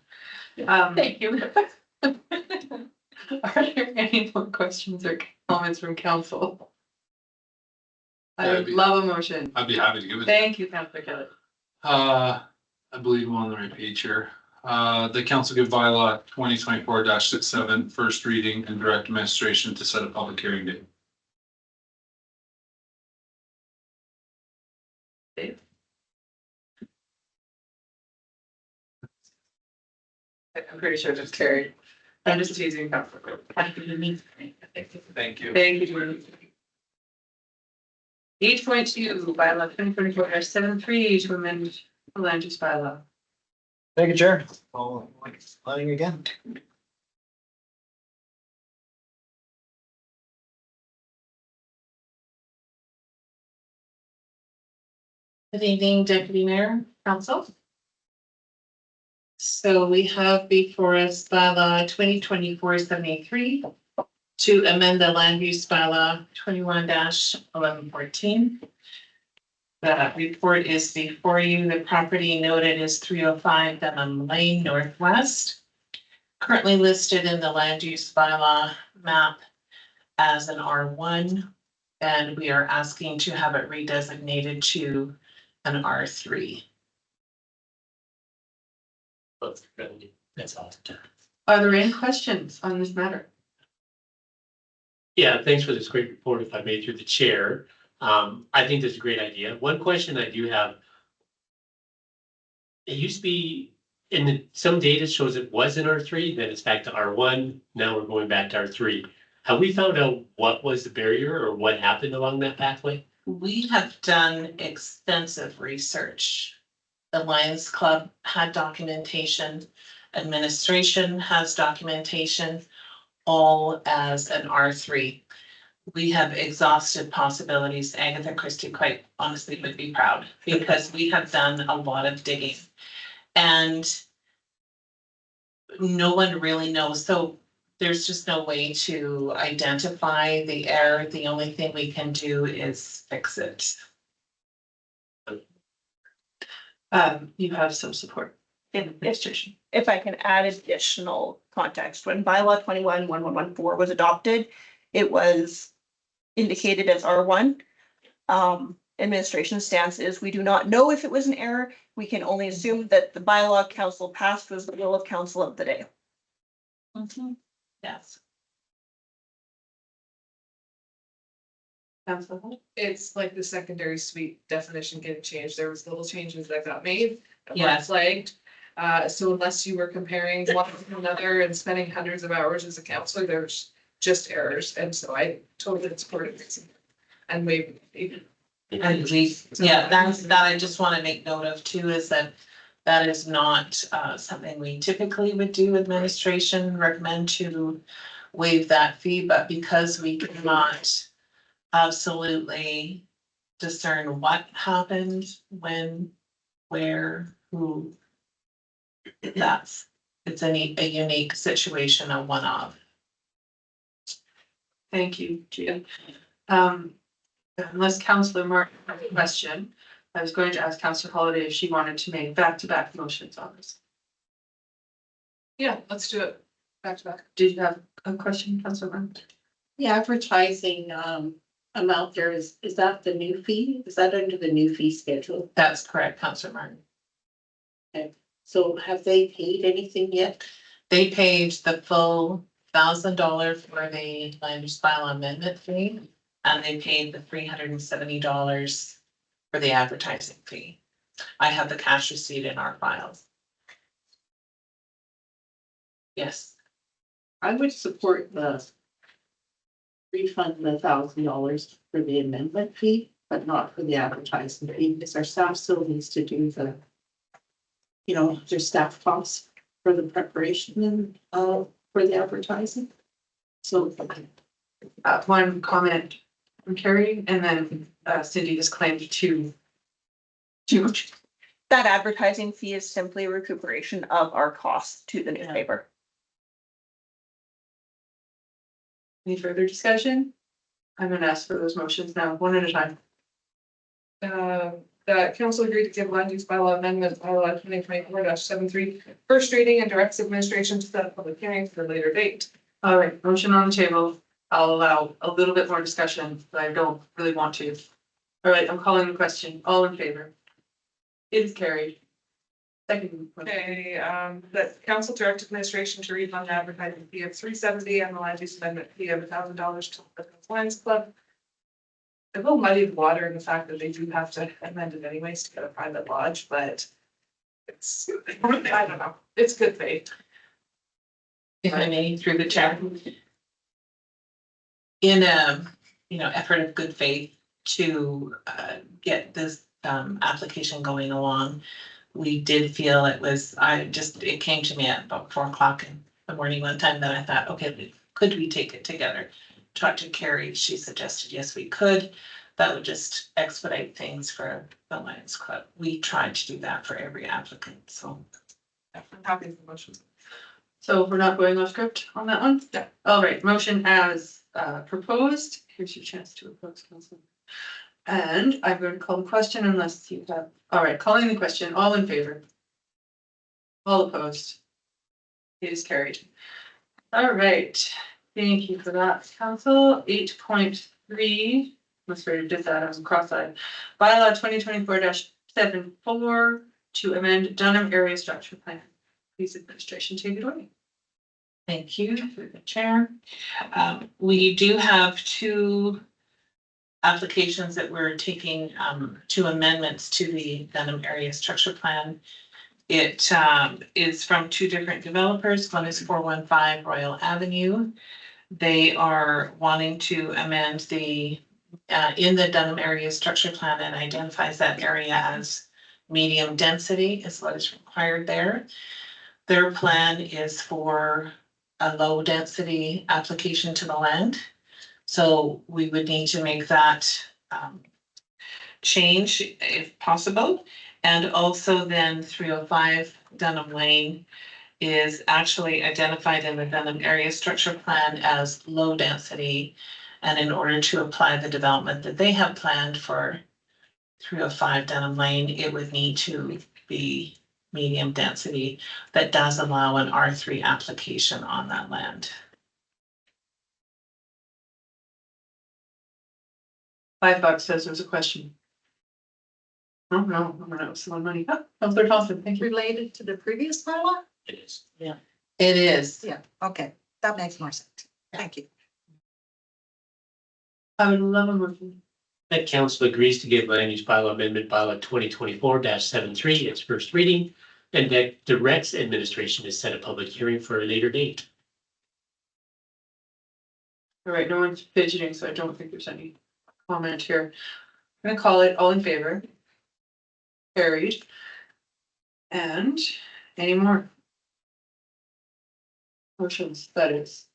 Thank you. Are there any more questions or comments from council? I would love a motion. I'd be happy to give it. Thank you, Councilor Kelly. I believe I'm on the right page here. The council give bylaw 2024-67 first reading and direct administration to set a public hearing date. Dave? I'm pretty sure it's carried. I'm just teasing Councilor. Thank you. Thank you, Julie. 8.2 bylaw 2024-73 to amend the land use bylaw. Thank you, Chair. I'll planning again. Good evening, Deputy Mayor, Council. So we have before us bylaw 2024-73 to amend the land use bylaw 21-1114. The report is before you. The property noted is 305 Dunham Lane Northwest. Currently listed in the land use bylaw map as an R1, and we are asking to have it redesignated to an R3. That's all. Are there any questions on this matter? Yeah, thanks for this great report, if I may, through the chair. I think that's a great idea. One question I do have. It used to be some data shows it was in R3, then it's back to R1. Now we're going back to R3. Have we found out what was the barrier or what happened along that pathway? We have done extensive research. The Lions Club had documentation, administration has documentation, all as an R3. We have exhausted possibilities. Agatha Christie quite honestly would be proud because we have done a lot of digging. And no one really knows. So there's just no way to identify the error. The only thing we can do is fix it. You have some support in administration. If I can add additional context, when bylaw 21-1114 was adopted, it was indicated as R1. Administration stance is we do not know if it was an error. We can only assume that the bylaw council passed was the will of council of the day. Yes. It's like the secondary suite definition getting changed. There was little changes that got made. That Yeah. weren't flagged. So unless you were comparing one to another and spending hundreds of hours as a counselor, there's just errors. And so I totally support it. And we. And we, yeah, that I just want to make note of too, is that that is not something we typically would do. Administration recommend to waive that fee, but because we cannot absolutely discern what happened, when, where, who, it's a unique situation, a one-off. Thank you, Gia. Unless Councillor Martin has a question, I was going to ask Councillor Holiday if she wanted to make back-to-back motions on this. Yeah, let's do it back to back. Did you have a question, Councillor Martin? The advertising amount there is that the new fee? Is that under the new fee schedule? That's correct, Councillor Martin. So have they paid anything yet? They paid the full $1,000 for the land use bylaw amendment fee, and they paid the $370 for the advertising fee. I have the cash receipt in our files. Yes. I would support the refund the $1,000 for the amendment fee, but not for the advertising fee, because our staff still needs to do the, their staff costs for the preparation and for the advertising. So One comment from Carrie, and then Cindy just claimed two. That advertising fee is simply a recuperation of our costs to the newspaper. Any further discussion? I'm gonna ask for those motions now, one at a time. That council agreed to give land use bylaw amendment bylaw 2024-73 first reading and directs administration to set a public hearing for a later date. All right, motion on the table. I'll allow a little bit more discussion, but I don't really want to. All right, I'm calling the question. All in favor? It is carried. Second. Okay, that council direct administration to refund advertising fee of $370 and the land use amendment fee of $1,000 to the Lions Club. It will muddy the water in the fact that they do have to amend it anyways to get a private lodge, but it's, I don't know, it's good faith. If I may, through the chair. In a, effort of good faith to get this application going along, we did feel it came to me at about 4 o'clock in the morning one time that I thought, okay, could we take it together? Talked to Carrie, she suggested, yes, we could. That would just expedite things for the Lions Club. We tried to do that for every applicant, so. I'm happy with the motion. So we're not going off script on that one? Yeah. All right, motion as proposed. Here's your chance to oppose, Council. And I'm going to call the question unless you have, all right, calling the question, all in favor? All opposed? It is carried. All right, thank you for that, Council. 8.3, must have did that, I was cross-eyed. Bylaw 2024-74 to amend Dunham Area Structure Plan. Please, administration, take it away. Thank you, through the chair. We do have 2 applications that we're taking 2 amendments to the Dunham Area Structure Plan. It is from 2 different developers. One is 415 Royal Avenue. They are wanting to amend the in the Dunham Area Structure Plan and identifies that area as medium density is what is required there. Their plan is for a low density application to the land. So we would need to make that change if possible. And also then 305 Dunham Lane is actually identified in the Denham Area Structure Plan as low density. And in order to apply the development that they have planned for 305 Denham Lane, it would need to be medium density that does allow an R3 application on that land. $5 says there's a question. Oh, no, I'm gonna have some money. Oh, Councilor Thompson, thank you. Related to the previous bylaw? It is. It is. Yeah, okay, that makes more sense. Thank you. I would love a motion. That council agrees to give land use bylaw amendment bylaw 2024-73 its first reading, and that directs administration to set a public hearing for a later date. All right, no one's fidgeting, so I don't think there's any comment here. I'm gonna call it all in favor. Carried. And any more? Motions, that is.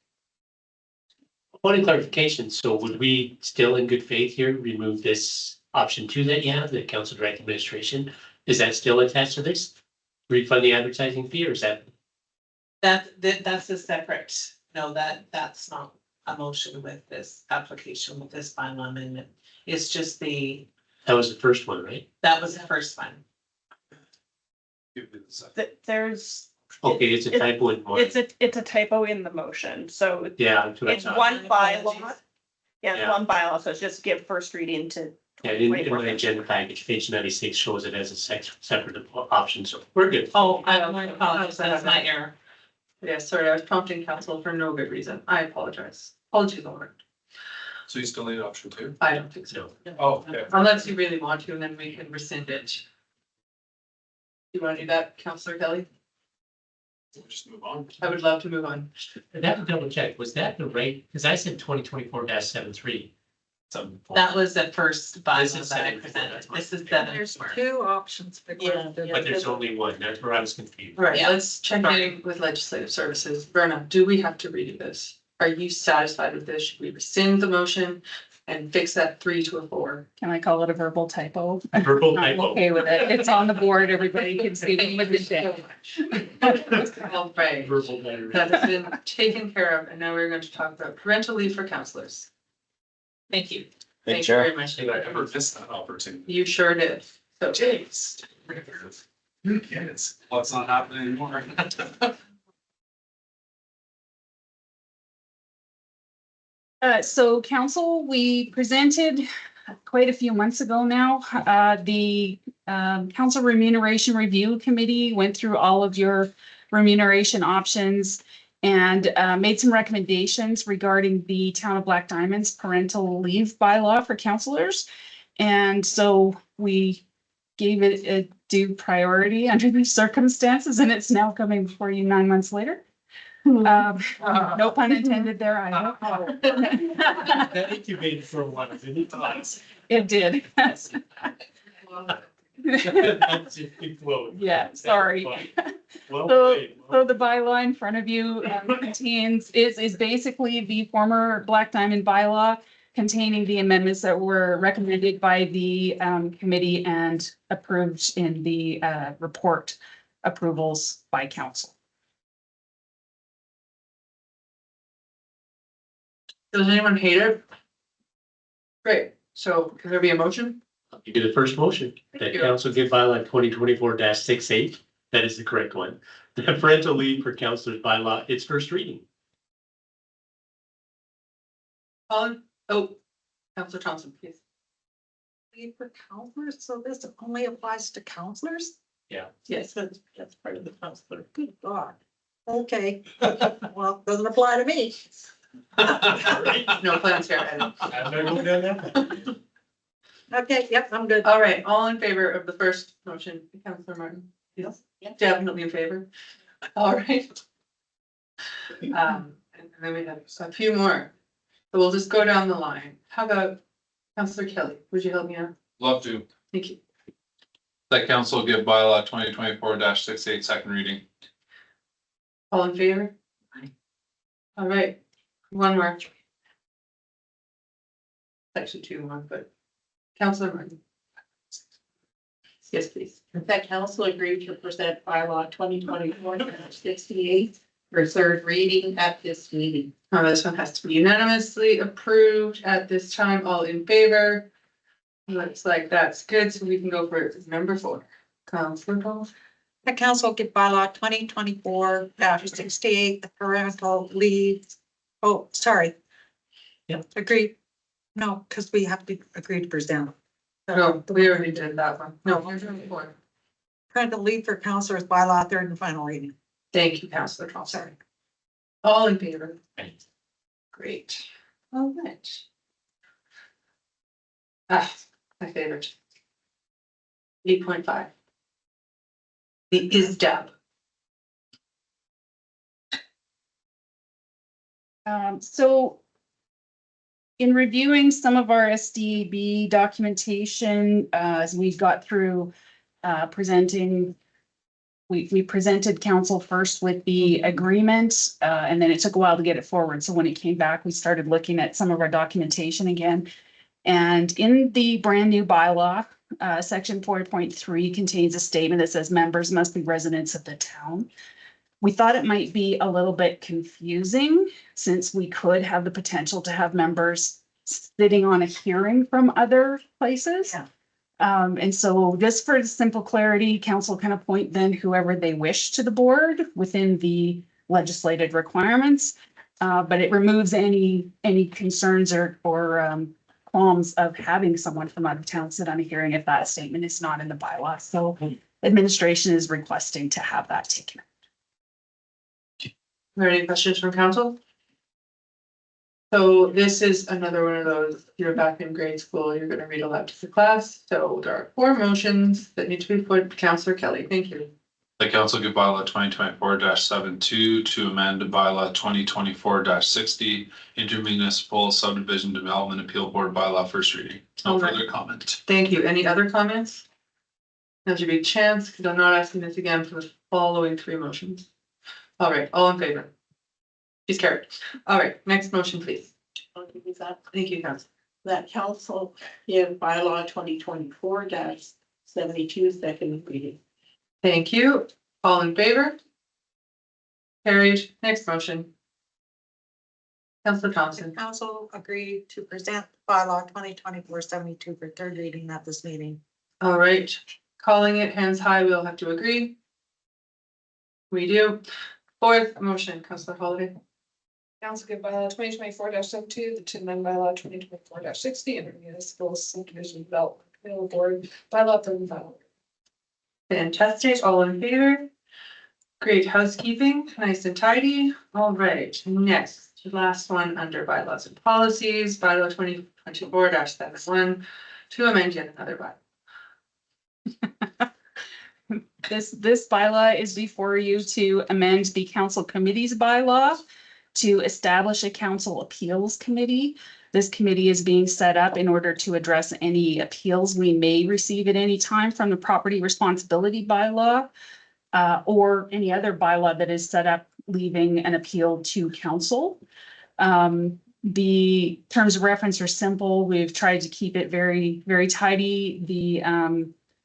Point of clarification, so would we still in good faith here remove this option 2 that you have, the council direct administration? Is that still attached to this? Refund the advertising fee, or is that? That's a separate, no, that's not a motion with this application, with this final amendment. It's just That was the first one, right? that was the first one. There's, Okay, it's a typo in one. it's a typo in the motion, so Yeah. that's what I it's thought. one bylaw. Yeah, it's Yeah. one bylaw, so it's just give first reading to. Yeah, in my agenda package, page 96 shows it as a separate option, so we're good. Oh, I apologize, that's my error. Yeah, sorry, I was prompting council for no good reason. I apologize. Apologies, Lauren. So you still need option 2? I don't think so. Oh, okay. Unless you really want to, and then we can rescind it. You wanna do that, Councillor Kelly? We'll just move on. I would love to move on. That would double check, was that the right, because I said 2024-73. That was the first This bylaw is that I seven. presented. This is seven. There's two options for. Yeah, But there's only one, that's where I was confused. All right, Yeah. let's check in with legislative services. Verna, do we have to redo this? Are you satisfied with this? Should we rescind the motion and fix that 3 to a 4? Can I call it a verbal typo? Verbal I'm typo. okay with it. It's on the board. Everybody can see it with the day. All right, Verbal letter. that has been taken care of, and now we're going to talk about parental leave for counselors. Thank you. Thank you, Thank you very Chair. much. Did I ever miss that opportunity? You sure did. So, Jeez. Who cares? Well, it's not happening anymore. So council, we presented quite a few months ago now, the Council Remuneration Review Committee went through all of your remuneration options and made some recommendations regarding the Town of Black Diamond's parental leave bylaw for councilors. And so we gave it a due priority under these circumstances, and it's now coming before you 9 months later. No pun intended there, I hope. That incubated for a while, didn't it? It did. That's just it flowed. Yeah, sorry. Well So, played. so the bylaw in front of you contains, is basically the former Black Diamond bylaw containing the amendments that were recommended by the committee and approved in the report approvals by council. does anyone hate it? Great. So can there be a motion? You did the first motion, that Thank you. council give bylaw 2024-68, that is the correct one. The parental leave for counselors bylaw, its first reading. Colin? Oh, Councillor Thompson, please. Leave for counselors, so this only applies to counselors? Yes. That's part of the counselor. Good God. Okay, well, doesn't apply to me. No plans here. Ed. I'm gonna go down that. Okay, yep, I'm good. All right, all in favor of the first motion, Councillor Martin? Yes. Definitely in favor. All right. And then we have a few more. So we'll just go down the line. How about Councillor Kelly? Would you help me out? Love to. Thank you. That council give bylaw 2024-68 second reading. All in favor? All right, one more. Actually, 2 more, but Councillor Martin. Yes, please. That council agreed to present bylaw 2024-68 for third reading at this meeting. Oh, this one has to be unanimously approved at this time. All in favor? Looks like that's good, so we can go for number 4. Councilor Paul. The council give bylaw 2024-68, the parental leave. Oh, sorry. Yep. Agree. No, because we have to agree to present. No, we already did that one. No, here's number 4. Parental leave for counselors bylaw, third and final reading. Thank you, Councilor Paul. Sorry. All in favor? Great. All right. Ah, my favorite. 8.5. The ISDAP. So in reviewing some of our SDB documentation, as we got through presenting, we presented council first with the agreement, and then it took a while to get it forward. So when it came back, we started looking at some of our documentation again. And in the brand new bylaw, section 4.3 contains a statement that says members must be residents of the town. We thought it might be a little bit confusing since we could have the potential to have members sitting on a hearing from other places. Yeah. And so just for simple clarity, council can appoint then whoever they wish to the board within the legislated requirements. But it removes any concerns or qualms of having someone from out of town sit on a hearing if that statement is not in the bylaw. So administration is requesting to have that taken out. Are there any questions from council? So this is another one of those, you're back in grade school, you're gonna read aloud to the class. So there are 4 motions that need to be put. Councillor Kelly, thank you. The council give bylaw 2024-72 to amend bylaw 2024-60 intermunicipal subdivision development appeal board bylaw first reading. No All right. further comment. Thank you. Any other comments? Now's your big chance, because I'm not asking this again for the following 3 motions. All right, all in favor? She's carried. All right, next motion, please. Thank you, Council. That council give bylaw 2024-72 second reading. Thank you. All in favor? Carried. Next motion. Councilor Thompson. Council agreed to present bylaw 2024-72 for third reading at this meeting. All right, calling it hands high, we'll have to agree. We do. 4th motion, Councilor Holiday. Council give bylaw 2024-72, to amend bylaw 2024-60, intermunicipal subdivision development appeal board bylaw 35. Fantastic. All in favor? Great housekeeping, nice and tidy. All right, next, last one under bylaws and policies, bylaw 2024-71 to amend yet another bylaw. This bylaw is before you to amend the council committee's bylaw to establish a council appeals committee. This committee is being set up in order to address any appeals we may receive at any time from the property responsibility bylaw or any other bylaw that is set up leaving an appeal to council. The terms of reference are simple. We've tried to keep it very, very tidy.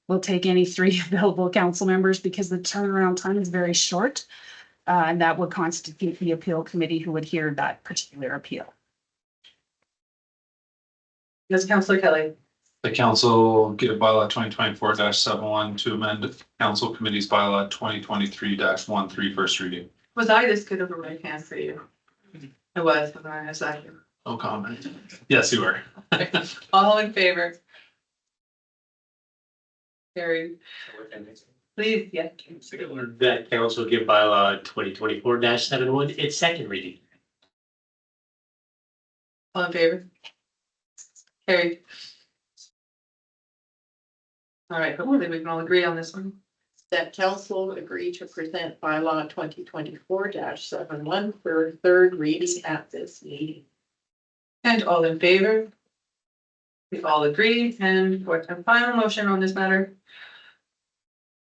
We'll take any 3 available council members because the turnaround time is very short. And that would constitute the appeal committee who would hear that particular appeal. Yes, Councilor Kelly. The council give bylaw 2024-71 to amend council committee's bylaw 2023-13 first reading. Was I this good of a right hand for you? I was, when I saw you. No comment. Yes, you were. All in favor? Carried. Please, yeah. That council give bylaw 2024-71 its second reading. All in favor? Carried. All right, hopefully we can all agree on this one. That council agreed to present bylaw 2024-71 for third reading at this meeting. And all in favor? We all agree, and fourth and final motion on this matter.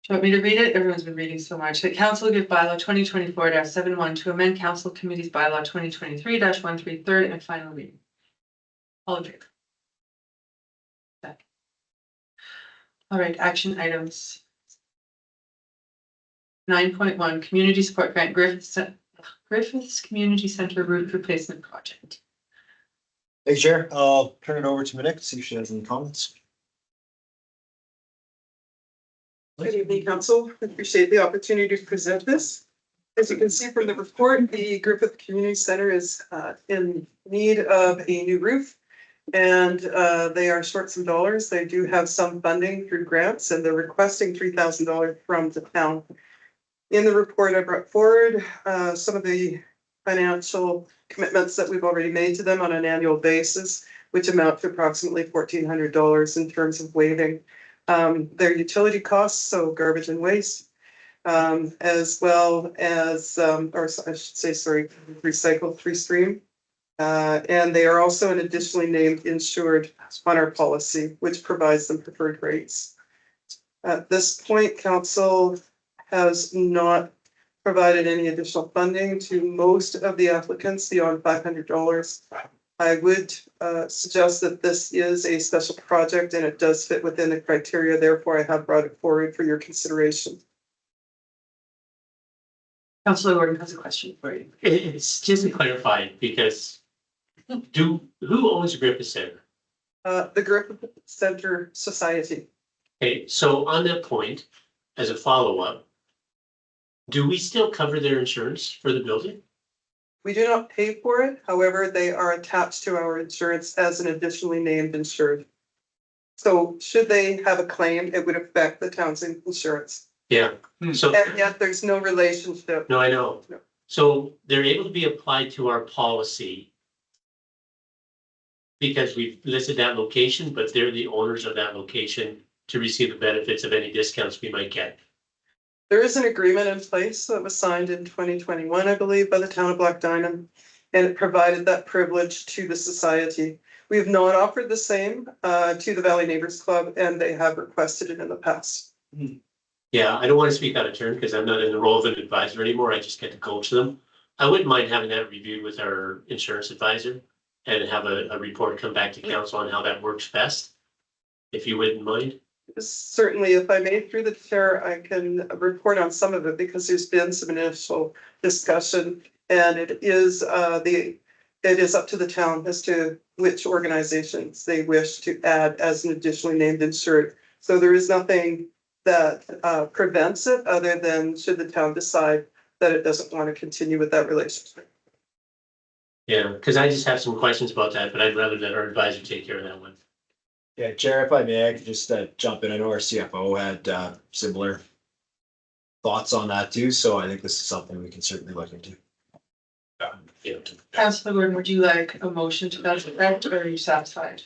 Do you want me to read it? Everyone's been reading so much. The council give bylaw 2024-71 to amend council committee's bylaw 2023-13 third and final reading. All in favor? All right, action items. 9.1, community support grant, Griffiths Community Center roof replacement project. Hey, Chair, I'll turn it over to Minik, see if she has any comments. Good evening, council. I appreciate the opportunity to present this. As you can see from the report, the Griffith Community Center is in need of a new roof. And they are short some dollars. They do have some funding through grants and they're requesting $3,000 from the town. In the report, I brought forward some of the financial commitments that we've already made to them on an annual basis, which amount to approximately $1,400 in terms of waiving their utility costs, so garbage and waste, as well as, or I should say, sorry, recycle 3Stream. And they are also an additionally named insured on our policy, which provides them preferred rates. At this point, council has not provided any additional funding to most of the applicants beyond $500. I would suggest that this is a special project and it does fit within the criteria. Therefore, I have brought it forward for your consideration. Councilor Gordon has a question for you. It's just to clarify, because who owns Griffith Center? The Griffith Center Society. Okay, so on that point, as a follow-up, do we still cover their insurance for the building? We do not pay for it. However, they are attached to our insurance as an additionally named insured. So should they have a claim, it would affect the town's insurance. Yeah, so, And yet there's no relationship. no, I know. No. So they're able to be applied to our policy because we've listed that location, but they're the owners of that location to receive the benefits of any discounts we might get. There is an agreement in place that was signed in 2021, I believe, by the town of Black Diamond, and it provided that privilege to the society. We have not offered the same to the Valley Neighbors Club, and they have requested it in the past. Yeah, I don't want to speak out of turn because I'm not in the role of an advisor anymore. I just get to coach them. I wouldn't mind having that reviewed with our insurance advisor and have a report come back to council on how that works best, if you wouldn't mind. Certainly, if I may, through the chair, I can report on some of it because there's been some initial discussion, and it is up to the town as to which organizations they wish to add as an additionally named insured. So there is nothing that prevents it other than should the town decide that it doesn't want to continue with that relationship. Yeah, because I just have some questions about that, but I'd rather let our advisor take care of that one. Yeah, Chair, if I may, I could just jump in. I know our CFO had similar thoughts on that too, so I think this is something we can certainly look into. Yeah. Councilor Gordon, would you like a motion to that effect, or are you satisfied?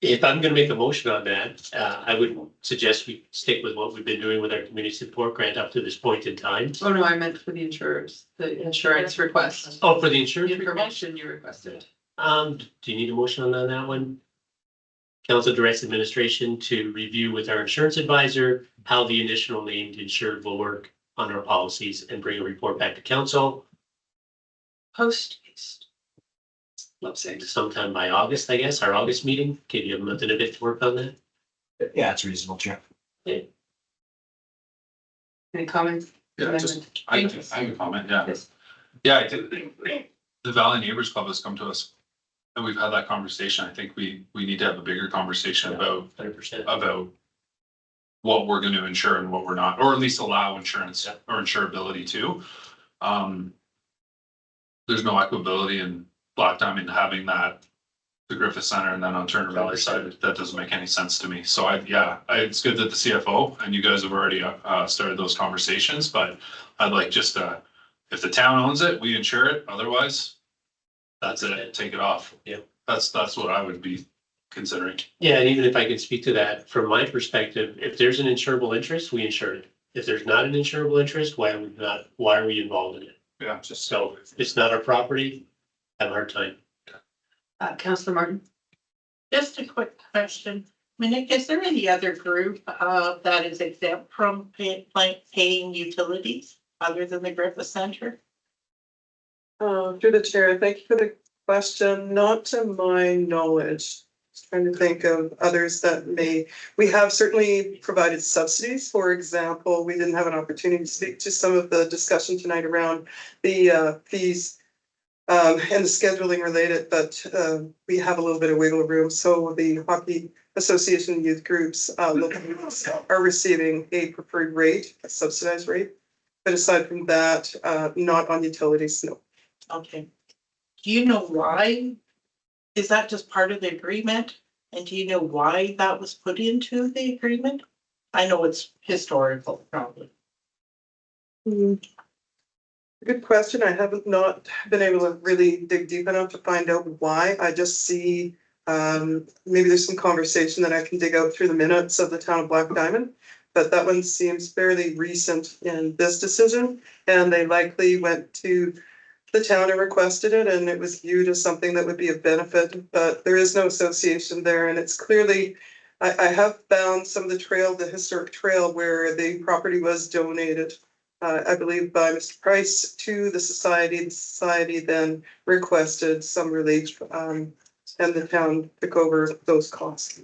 If I'm gonna make a motion on that, I would suggest we stick with what we've been doing with our community support grant up to this point in time. Oh, no, I meant for the insurers, the insurance request. Oh, for the The insurance request? information you requested. Do you need a motion on that one? Council directs administration to review with our insurance advisor how the initial named insured will work on our policies and bring a report back to council. Post haste. Love saying. Sometime by August, I guess, our August meeting. Give you a month and a bit to work on that. Yeah, it's reasonable, Chair. Any comments? Yeah, just, I have a comment, yeah. Yes. Yeah, I think the Valley Neighbors Club has come to us and we've had that conversation. I think we need to have a bigger conversation about 100%. about what we're going to insure and what we're not, or at least allow insurance or insurability to. There's no equability in Black Diamond having that, the Griffith Center, and then on Turner Valley side, that doesn't make any sense to me. So it's good that the CFO and you guys have already started those conversations, but I'd like just if the town owns it, we insure it. Otherwise, that's it. Take it off. Yeah. That's what I would be considering. Yeah, and even if I can speak to that, from my perspective, if there's an insurable interest, we insure it. If there's not an insurable interest, why are we involved in it? Yeah, just So if it's not our property, I have a hard time. Councilor Martin? Just a quick question. Minik, is there any other group that is exempt from paying utilities other than the Griffith Center? Through the chair, thank you for the question. Not to my knowledge. Just trying to think of others that we have certainly provided subsidies. For example, we didn't have an opportunity to speak to some of the discussion tonight around the fees and the scheduling related, but we have a little bit of wiggle room. So the Hockey Association youth groups are receiving a preferred rate, a subsidized rate. But aside from that, not on utilities, no. Okay. Do you know why? Is that just part of the agreement? And do you know why that was put into the agreement? I know it's historical, probably. Good question. I haven't not been able to really dig deep enough to find out why. I just see maybe there's some conversation that I can dig out through the minutes of the town of Black Diamond. But that one seems fairly recent in this decision, and they likely went to the town and requested it, and it was viewed as something that would be of benefit, but there is no association there, and it's clearly, I have found some of the trail, the historic trail where the property was donated, I believe by Mr. Price to the society. The society then requested some relief, and the town took over those costs.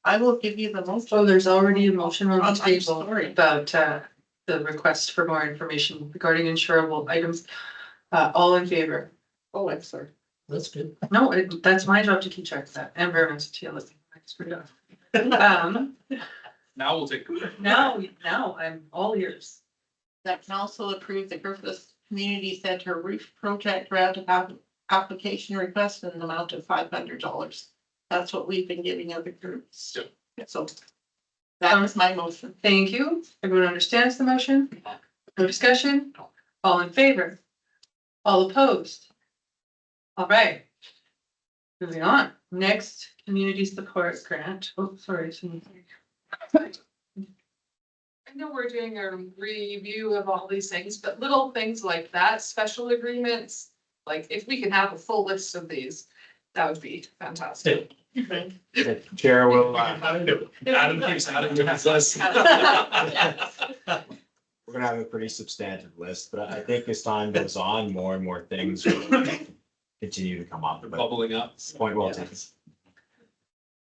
I will give you the motion. Oh, there's already a motion on the I'm table sorry. about the request for more information regarding insurable items. All in favor? Oh, I'm sorry. That's good. No, that's my job to keep track of that. And very much to you. I screwed up. Now we'll take. Now I'm all ears. That council approved the Griffith Community Center roof project grant application request in an amount of $500. That's what we've been giving other groups. Yep. So that was my motion. Thank you. Everyone understands the motion? No discussion? All in favor? All opposed? All right. Moving on. Next, community support grant. Oh, sorry. I know we're doing a review of all these things, but little things like that, special agreements, like if we can have a full list of these, that would be fantastic. Chair will, Adam keeps adding to his list. we're gonna have a pretty substantive list, but I think as time goes on, more and more things will continue to come up. But Bubbling up. point well taken.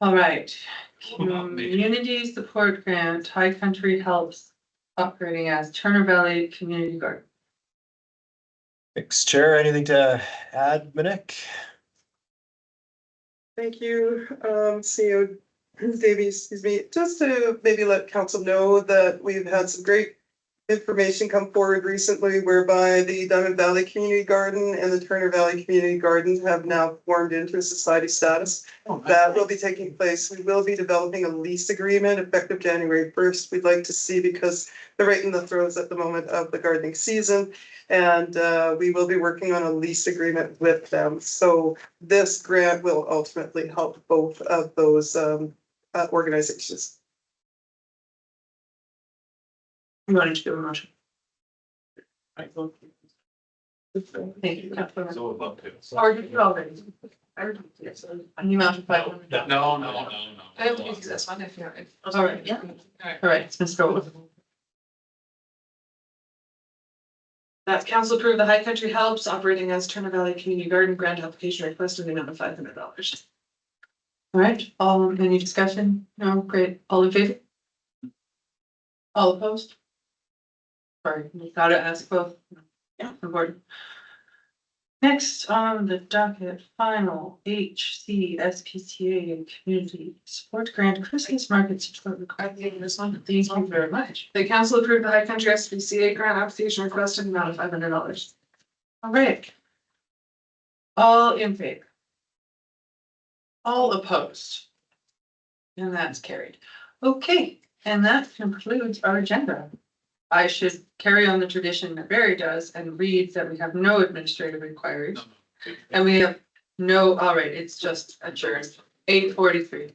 All right. Well, maybe. Community support grant, High Country helps operating as Turner Valley Community Garden. Thanks, Chair. Anything to add, Minik? Thank you, CEO Davies, excuse me, just to maybe let council know that we've had some great information come forward recently whereby the Diamond Valley Community Garden and the Turner Valley Community Garden have now formed into a society status. That will be taking place. We will be developing a lease agreement effective January 1st. We'd like to see, because they're right in the throes at the moment of the gardening season. And we will be working on a lease agreement with them. So this grant will ultimately help both of those organizations. You wanted to do a motion? I will. Thank you, Councilor. So would love to. Or did you already? I already did, so the amount of $500. No. I have to use this one if you're. All right, yeah. All right, it's Mr. Owen. That council approved the High Country Helps operating as Turner Valley Community Garden grant application request in the amount of $500. All right, any discussion? No, great. All in favor? All opposed? Sorry, we gotta ask both. Yeah, important. Next on the docket, final HCSPCA and Community Support Grant Christmas Market Support Request. This one. Thank you very much. The council approved the High Country SPCA grant application request in the amount of $500. All right. All in favor? All opposed? And that's carried. Okay, and that concludes our agenda. I should carry on the tradition that Barry does and read that we have no administrative inquiries. And we have no, all right, it's just adjourned, 8:43.